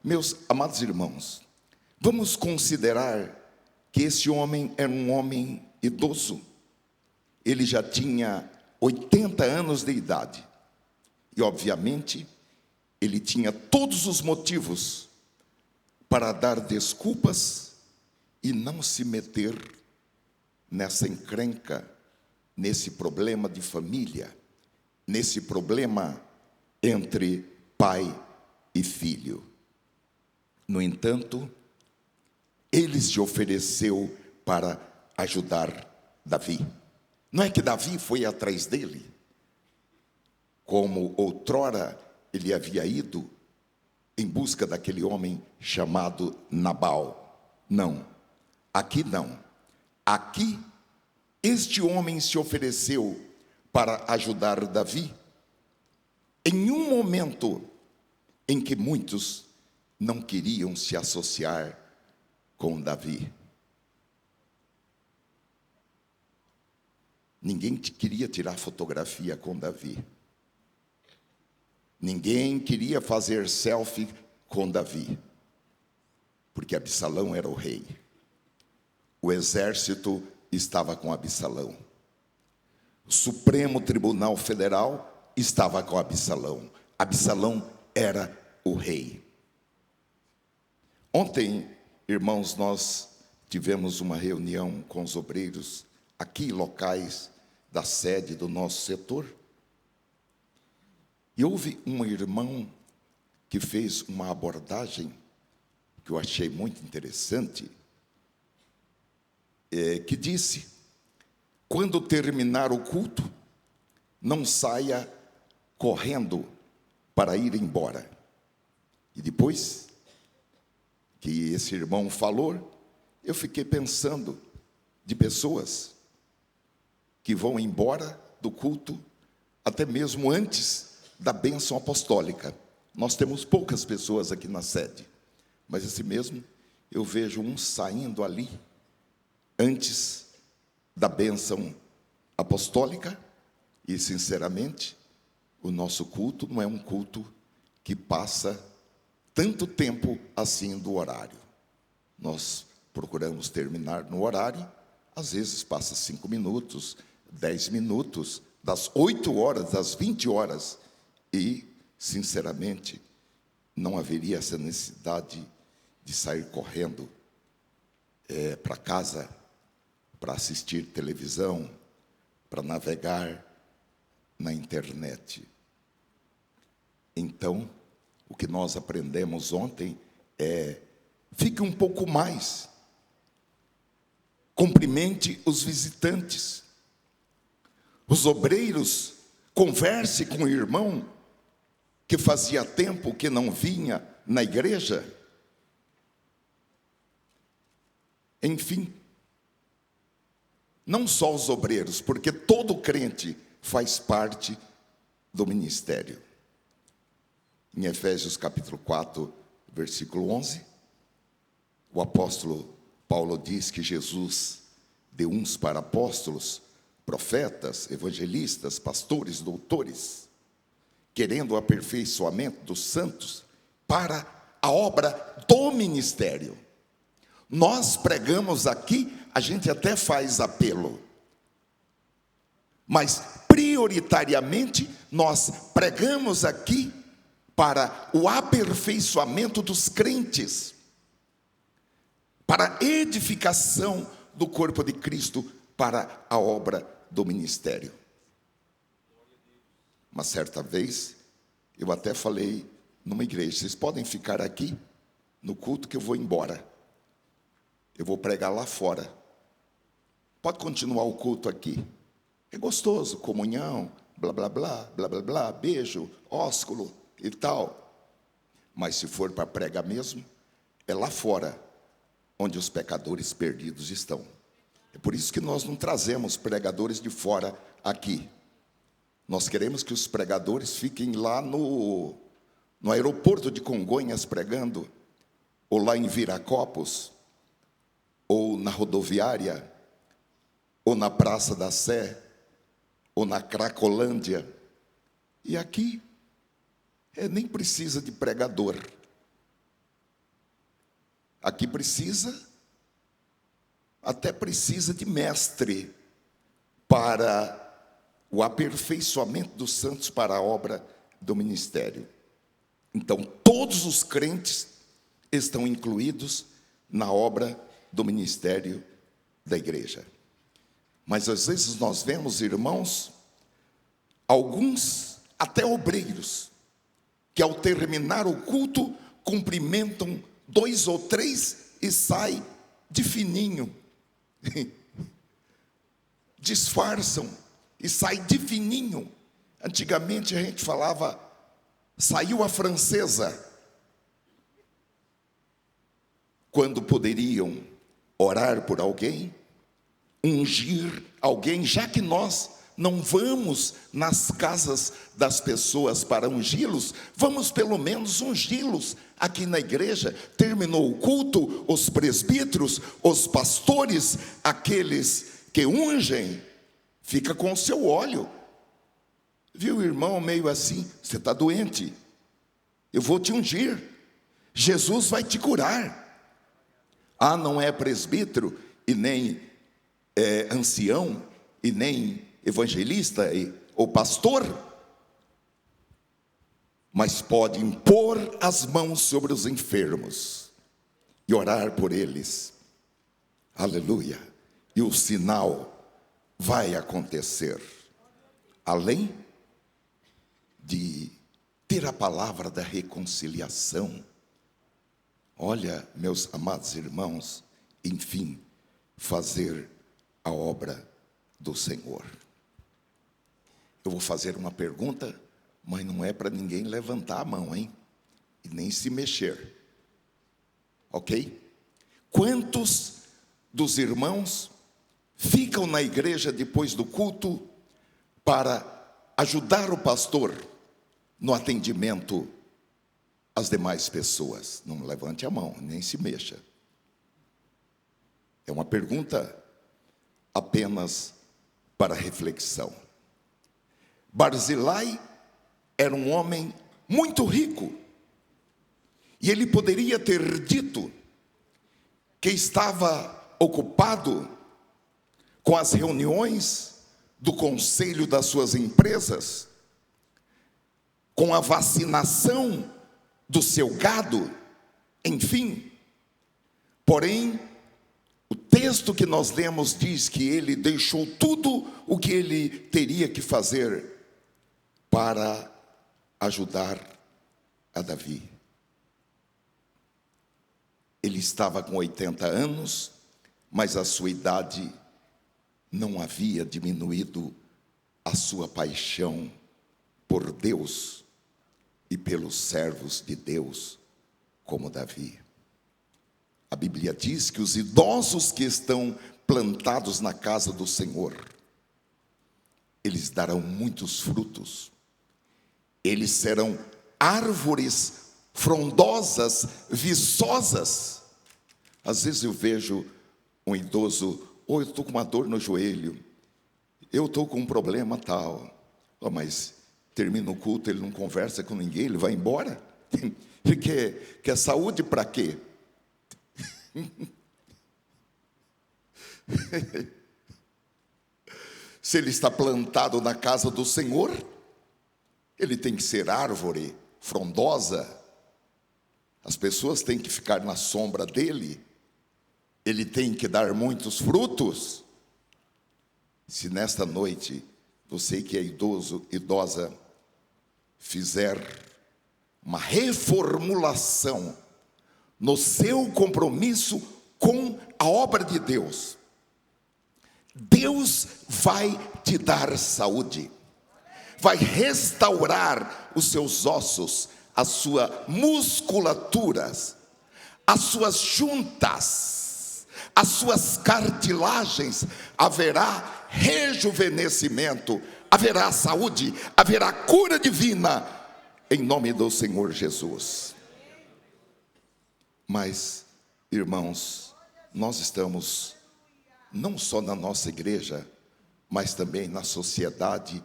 Speaker 1: meus amados irmãos, vamos considerar que esse homem era um homem idoso. Ele já tinha 80 anos de idade. E, obviamente, ele tinha todos os motivos para dar desculpas e não se meter nessa encrenca, nesse problema de família, nesse problema entre pai e filho. No entanto, ele se ofereceu para ajudar Davi. Não é que Davi foi atrás dele, como outrora ele havia ido em busca daquele homem chamado Nabal. Não, aqui não. Aqui, este homem se ofereceu para ajudar Davi em um momento em que muitos não queriam se associar com Davi. Ninguém queria tirar fotografia com Davi. Ninguém queria fazer selfie com Davi, porque Absalão era o rei. O exército estava com Absalão. O Supremo Tribunal Federal estava com Absalão. Absalão era o rei. Ontem, irmãos, nós tivemos uma reunião com os obreiros aqui, locais da sede do nosso setor. E houve um irmão que fez uma abordagem que eu achei muito interessante, que disse: quando terminar o culto, não saia correndo para ir embora. E depois que esse irmão falou, eu fiquei pensando de pessoas que vão embora do culto até mesmo antes da bênção apostólica. Nós temos poucas pessoas aqui na sede, mas assim mesmo eu vejo um saindo ali antes da bênção apostólica. E sinceramente, o nosso culto não é um culto que passa tanto tempo assim do horário. Nós procuramos terminar no horário, às vezes passa 5 minutos, 10 minutos, das 8 horas, das 20 horas, e, sinceramente, não haveria essa necessidade de sair correndo para casa, para assistir televisão, para navegar na internet. Então, o que nós aprendemos ontem é: fique um pouco mais, cumprimente os visitantes, os obreiros, converse com o irmão que fazia tempo que não vinha na igreja. Enfim, não só os obreiros, porque todo crente faz parte do ministério. Em Efésios capítulo 4, versículo 11, o apóstolo Paulo diz que Jesus deu uns para apóstolos, profetas, evangelistas, pastores, doutores, querendo o aperfeiçoamento dos santos para a obra do ministério. Nós pregamos aqui, a gente até faz apelo, mas prioritariamente nós pregamos aqui para o aperfeiçoamento dos crentes, para a edificação do corpo de Cristo, para a obra do ministério. Uma certa vez, eu até falei numa igreja: vocês podem ficar aqui no culto que eu vou embora. Eu vou pregar lá fora. Pode continuar o culto aqui. É gostoso, comunhão, blá, blá, blá, blá, blá, blá, beijo, ósculo e tal. Mas se for para pregar mesmo, é lá fora, onde os pecadores perdidos estão. É por isso que nós não trazemos pregadores de fora aqui. Nós queremos que os pregadores fiquem lá no no aeroporto de Congonhas pregando, ou lá em Viracopos, ou na rodoviária, ou na Praça da Sé, ou na Cracolândia. E aqui, nem precisa de pregador. Aqui até precisa de mestre para o aperfeiçoamento dos santos para a obra do ministério. Então, todos os crentes estão incluídos na obra do ministério da igreja. Mas às vezes nós vemos, irmãos, alguns até obreiros, que ao terminar o culto, cumprimentam 2 ou 3 e sai de fininho. Disfarçam e sai de fininho. Antigamente a gente falava, saiu a francesa. Quando poderiam orar por alguém, ungir alguém, já que nós não vamos nas casas das pessoas para ungí-los, vamos pelo menos ungí-los aqui na igreja. Terminou o culto, os presbíteros, os pastores, aqueles que ungem, fica com o seu óleo. Viu, irmão, meio assim, você está doente, eu vou te ungir, Jesus vai te curar. Ah, não é presbítero e nem ancião e nem evangelista ou pastor, mas pode impor as mãos sobre os enfermos e orar por eles. Aleluia. E o sinal vai acontecer. Além de ter a palavra da reconciliação. Olha, meus amados irmãos, enfim, fazer a obra do Senhor. Eu vou fazer uma pergunta, mas não é para ninguém levantar a mão, hein? E nem se mexer. Ok? Quantos dos irmãos ficam na igreja depois do culto para ajudar o pastor no atendimento às demais pessoas? Não levante a mão, nem se mexa. É uma pergunta apenas para reflexão. Barzilai era um homem muito rico, e ele poderia ter dito que estava ocupado com as reuniões do conselho das suas empresas, com a vacinação do seu gado, enfim. Porém, o texto que nós lemos diz que ele deixou tudo o que ele teria que fazer para ajudar a Davi. Ele estava com 80 anos, mas a sua idade não havia diminuído a sua paixão por Deus e pelos servos de Deus, como Davi. A Bíblia diz que os idosos que estão plantados na casa do Senhor, eles darão muitos frutos. Eles serão árvores frondosas, viçosas. Às vezes eu vejo um idoso, eu estou com uma dor no joelho, eu estou com um problema tal. Mas termina o culto, ele não conversa com ninguém, ele vai embora. Ele quer saúde para quê? Se ele está plantado na casa do Senhor, ele tem que ser árvore frondosa. As pessoas têm que ficar na sombra dele. Ele tem que dar muitos frutos. Se nesta noite você que é idoso, idosa, fizer uma reformulação no seu compromisso com a obra de Deus, Deus vai te dar saúde, vai restaurar os seus ossos, a sua musculatura, as suas juntas, as suas cartilagens. Haverá rejuvenescimento, haverá saúde, haverá cura divina em nome do Senhor Jesus. Mas, irmãos, nós estamos não só na nossa igreja, mas também na sociedade,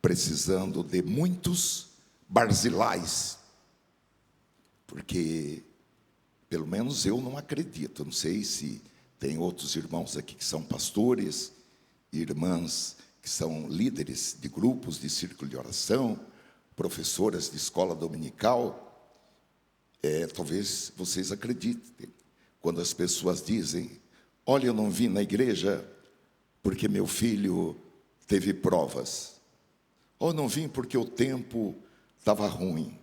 Speaker 1: precisando de muitos Barzilais, porque pelo menos eu não acredito, não sei se tem outros irmãos aqui que são pastores, irmãs que são líderes de grupos de círculo de oração, professoras de escola dominical. Talvez vocês acreditem, quando as pessoas dizem: olha, eu não vim na igreja porque meu filho teve provas, ou não vim porque o tempo estava ruim,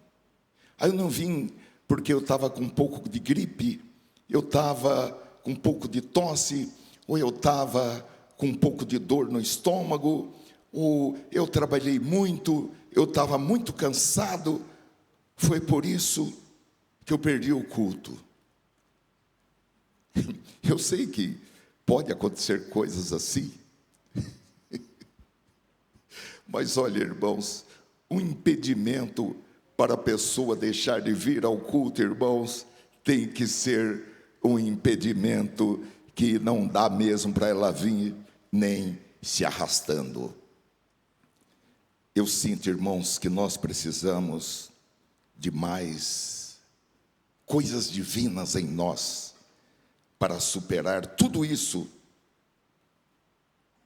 Speaker 1: aí eu não vim porque eu estava com um pouco de gripe, eu estava com um pouco de tosse, ou eu estava com um pouco de dor no estômago, ou eu trabalhei muito, eu estava muito cansado, foi por isso que eu perdi o culto. Eu sei que pode acontecer coisas assim, mas olha, irmãos, um impedimento para a pessoa deixar de vir ao culto, irmãos, tem que ser um impedimento que não dá mesmo para ela vir nem se arrastando. Eu sinto, irmãos, que nós precisamos de mais coisas divinas em nós para superar tudo isso,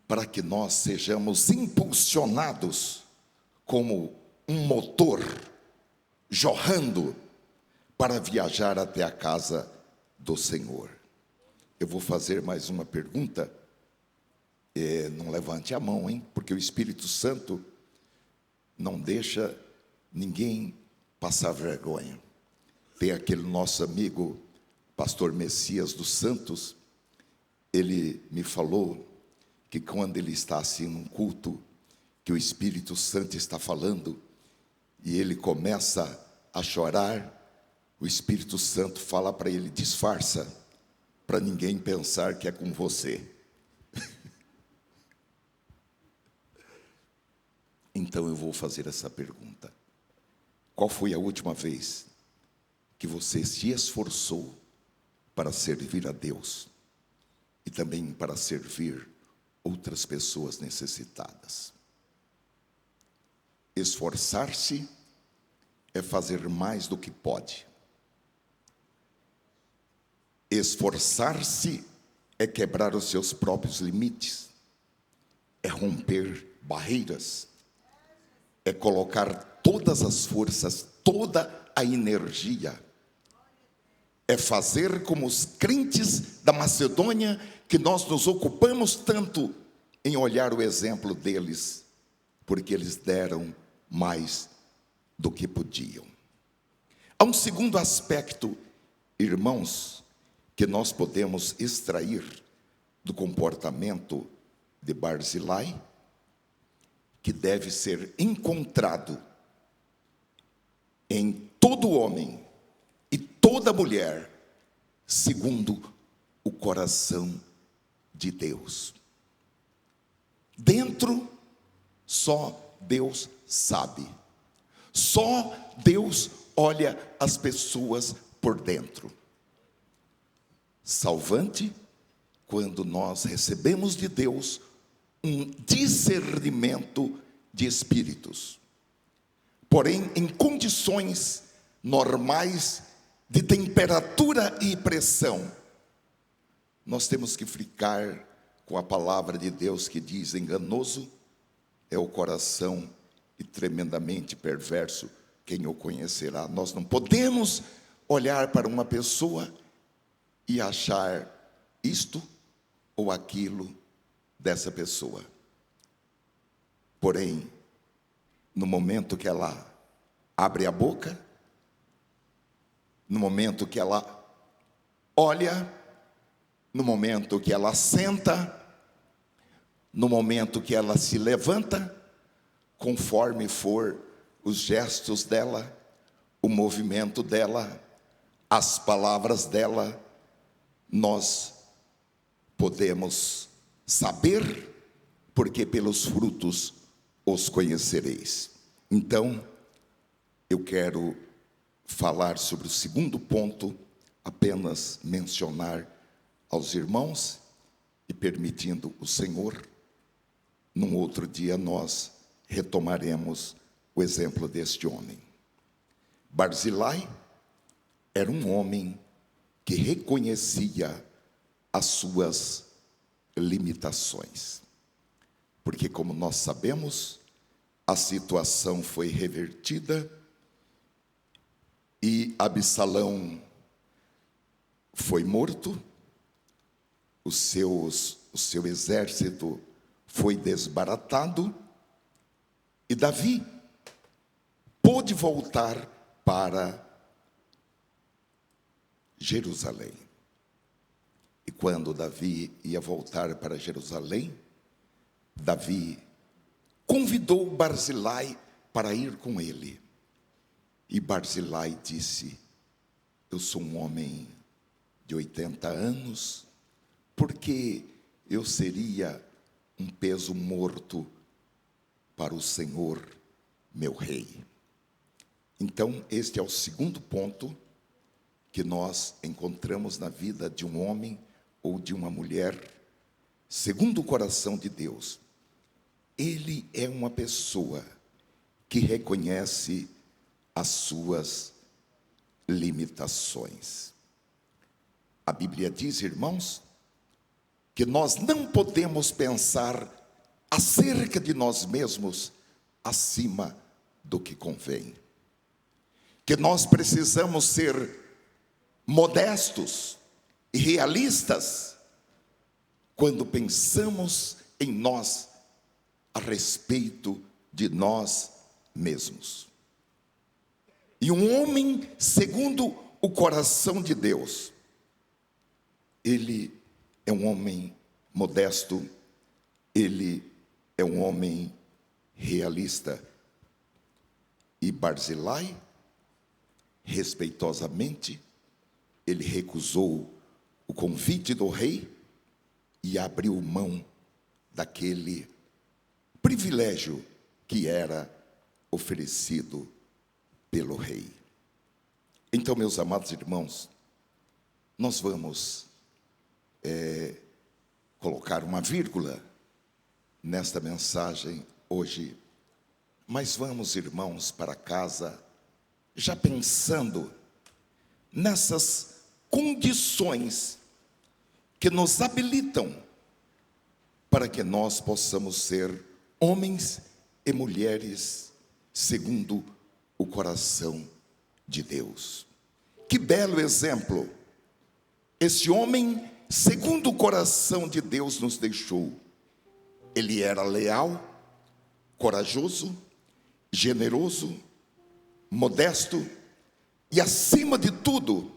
Speaker 1: para que nós sejamos impulsionados como um motor jorrando para viajar até a casa do Senhor. Eu vou fazer mais uma pergunta. Não levante a mão, hein? Porque o Espírito Santo não deixa ninguém passar vergonha. Tem aquele nosso amigo, pastor Messias dos Santos, ele me falou que quando ele está assim num culto, que o Espírito Santo está falando, e ele começa a chorar, o Espírito Santo fala para ele: disfarça, para ninguém pensar que é com você. Então eu vou fazer essa pergunta: qual foi a última vez que você se esforçou para servir a Deus e também para servir outras pessoas necessitadas? Esforçar-se é fazer mais do que pode. Esforçar-se é quebrar os seus próprios limites, é romper barreiras, é colocar todas as forças, toda a energia, é fazer como os crentes da Macedônia, que nós nos ocupamos tanto em olhar o exemplo deles, porque eles deram mais do que podiam. Há um segundo aspecto, irmãos, que nós podemos extrair do comportamento de Barzilai, que deve ser encontrado em todo homem e toda mulher, segundo o coração de Deus. Dentro, só Deus sabe. Só Deus olha as pessoas por dentro. Salvante, quando nós recebemos de Deus um discernimento de espíritos. Porém, em condições normais de temperatura e pressão, nós temos que ficar com a palavra de Deus que diz: enganoso é o coração e tremendamente perverso, quem o conhecerá? Nós não podemos olhar para uma pessoa e achar isto ou aquilo dessa pessoa. Porém, no momento que ela abre a boca, no momento que ela olha, no momento que ela senta, no momento que ela se levanta, conforme for os gestos dela, o movimento dela, as palavras dela, nós podemos saber, porque pelos frutos os conhecereis. Então, eu quero falar sobre o segundo ponto, apenas mencionar aos irmãos, e permitindo o Senhor, num outro dia nós retomaremos o exemplo deste homem. Barzilai era um homem que reconhecia as suas limitações, porque, como nós sabemos, a situação foi revertida e Absalão foi morto, o seu exército foi desbaratado e Davi pôde voltar para Jerusalém. E quando Davi ia voltar para Jerusalém, Davi convidou Barzilai para ir com ele. E Barzilai disse: eu sou um homem de 80 anos, porque eu seria um peso morto para o Senhor, meu rei. Então, este é o segundo ponto que nós encontramos na vida de um homem ou de uma mulher, segundo o coração de Deus. Ele é uma pessoa que reconhece as suas limitações. A Bíblia diz, irmãos, que nós não podemos pensar acerca de nós mesmos acima do que convém. Que nós precisamos ser modestos e realistas quando pensamos em nós a respeito de nós mesmos. E um homem segundo o coração de Deus, ele é um homem modesto, ele é um homem realista. E Barzilai, respeitosamente, ele recusou o convite do rei e abriu mão daquele privilégio que era oferecido pelo rei. Então, meus amados irmãos, nós vamos colocar uma vírgula nesta mensagem hoje, mas vamos, irmãos, para casa já pensando nessas condições que nos habilitam para que nós possamos ser homens e mulheres segundo o coração de Deus. Que belo exemplo esse homem segundo o coração de Deus nos deixou. Ele era leal, corajoso, generoso, modesto e, acima de tudo,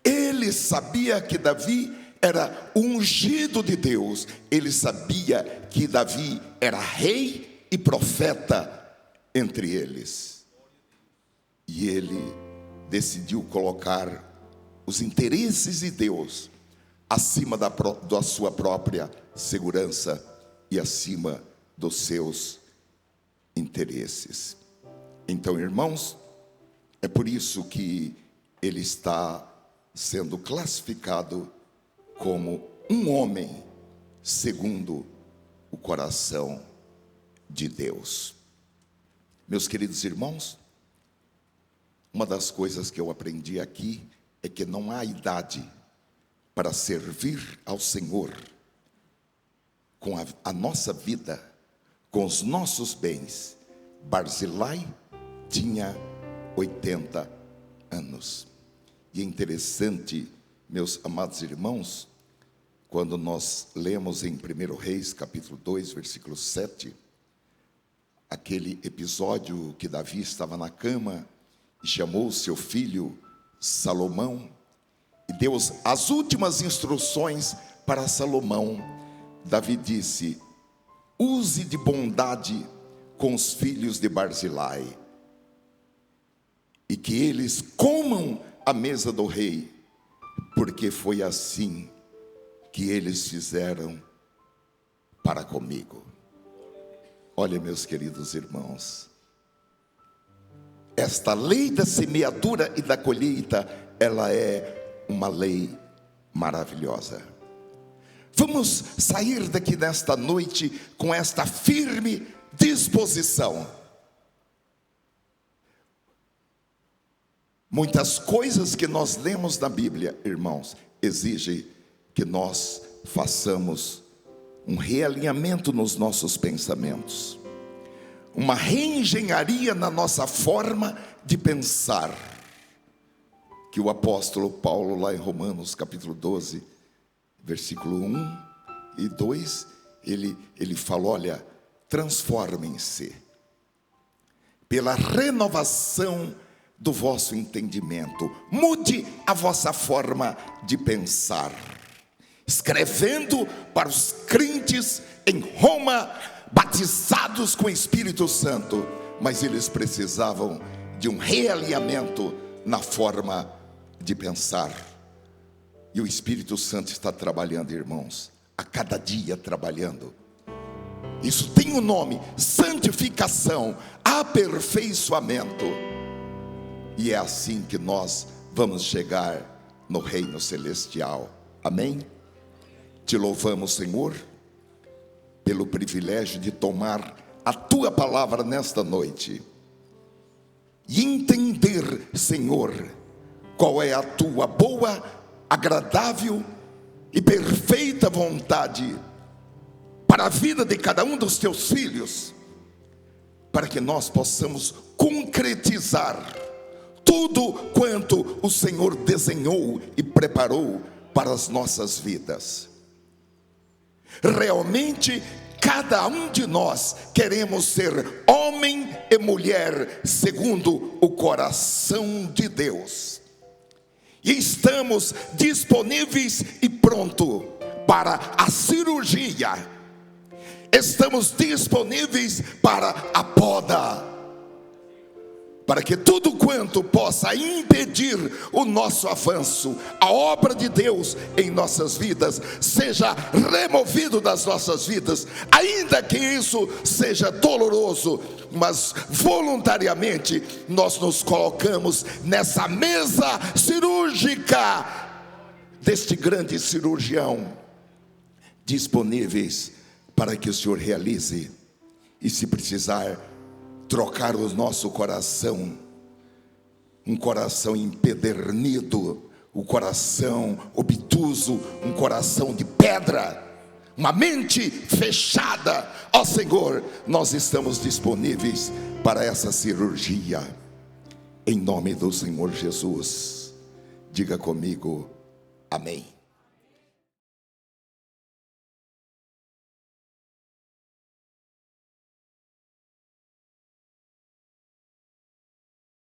Speaker 1: ele sabia que Davi era o ungido de Deus. Ele sabia que Davi era rei e profeta entre eles. E ele decidiu colocar os interesses de Deus acima da sua própria segurança e acima dos seus interesses. Então, irmãos, é por isso que ele está sendo classificado como um homem segundo o coração de Deus. Meus queridos irmãos, uma das coisas que eu aprendi aqui é que não há idade para servir ao Senhor com a nossa vida, com os nossos bens. Barzilai tinha 80 anos. E é interessante, meus amados irmãos, quando nós lemos em 1 Reis, capítulo 2, versículo 7, aquele episódio que Davi estava na cama e chamou seu filho Salomão, e deu as últimas instruções para Salomão. Davi disse: use de bondade com os filhos de Barzilai, e que eles comam à mesa do rei, porque foi assim que eles fizeram para comigo. Olha, meus queridos irmãos, esta lei da semeadura e da colheita, ela é uma lei maravilhosa. Vamos sair daqui nesta noite com esta firme disposição. Muitas coisas que nós lemos na Bíblia, irmãos, exigem que nós façamos um realinhamento nos nossos pensamentos, uma reengenharia na nossa forma de pensar, que o apóstolo Paulo, lá em Romanos capítulo 12, versículo 1 e 2, ele fala: olha, transformem-se pela renovação do vosso entendimento, mude a vossa forma de pensar. Escrevendo para os crentes em Roma, batizados com o Espírito Santo, mas eles precisavam de um realinhamento na forma de pensar. E o Espírito Santo está trabalhando, irmãos, a cada dia trabalhando. Isso tem um nome: santificação, aperfeiçoamento. E é assim que nós vamos chegar no reino celestial. Amém? Te louvamos, Senhor, pelo privilégio de tomar a Tua palavra nesta noite e entender, Senhor, qual é a Tua boa, agradável e perfeita vontade para a vida de cada um dos Teus filhos, para que nós possamos concretizar tudo quanto o Senhor desenhou e preparou para as nossas vidas. Realmente, cada um de nós queremos ser homem e mulher segundo o coração de Deus. E estamos disponíveis e prontos para a cirurgia. Estamos disponíveis para a poda, para que tudo quanto possa impedir o nosso avanço, a obra de Deus em nossas vidas, seja removido das nossas vidas, ainda que isso seja doloroso, mas voluntariamente nós nos colocamos nessa mesa cirúrgica deste grande cirurgião, disponíveis para que o Senhor realize. E se precisar trocar o nosso coração, um coração empedernido, um coração obtuso, um coração de pedra, uma mente fechada, ó Senhor, nós estamos disponíveis para essa cirurgia, em nome do Senhor Jesus. Diga comigo, amém.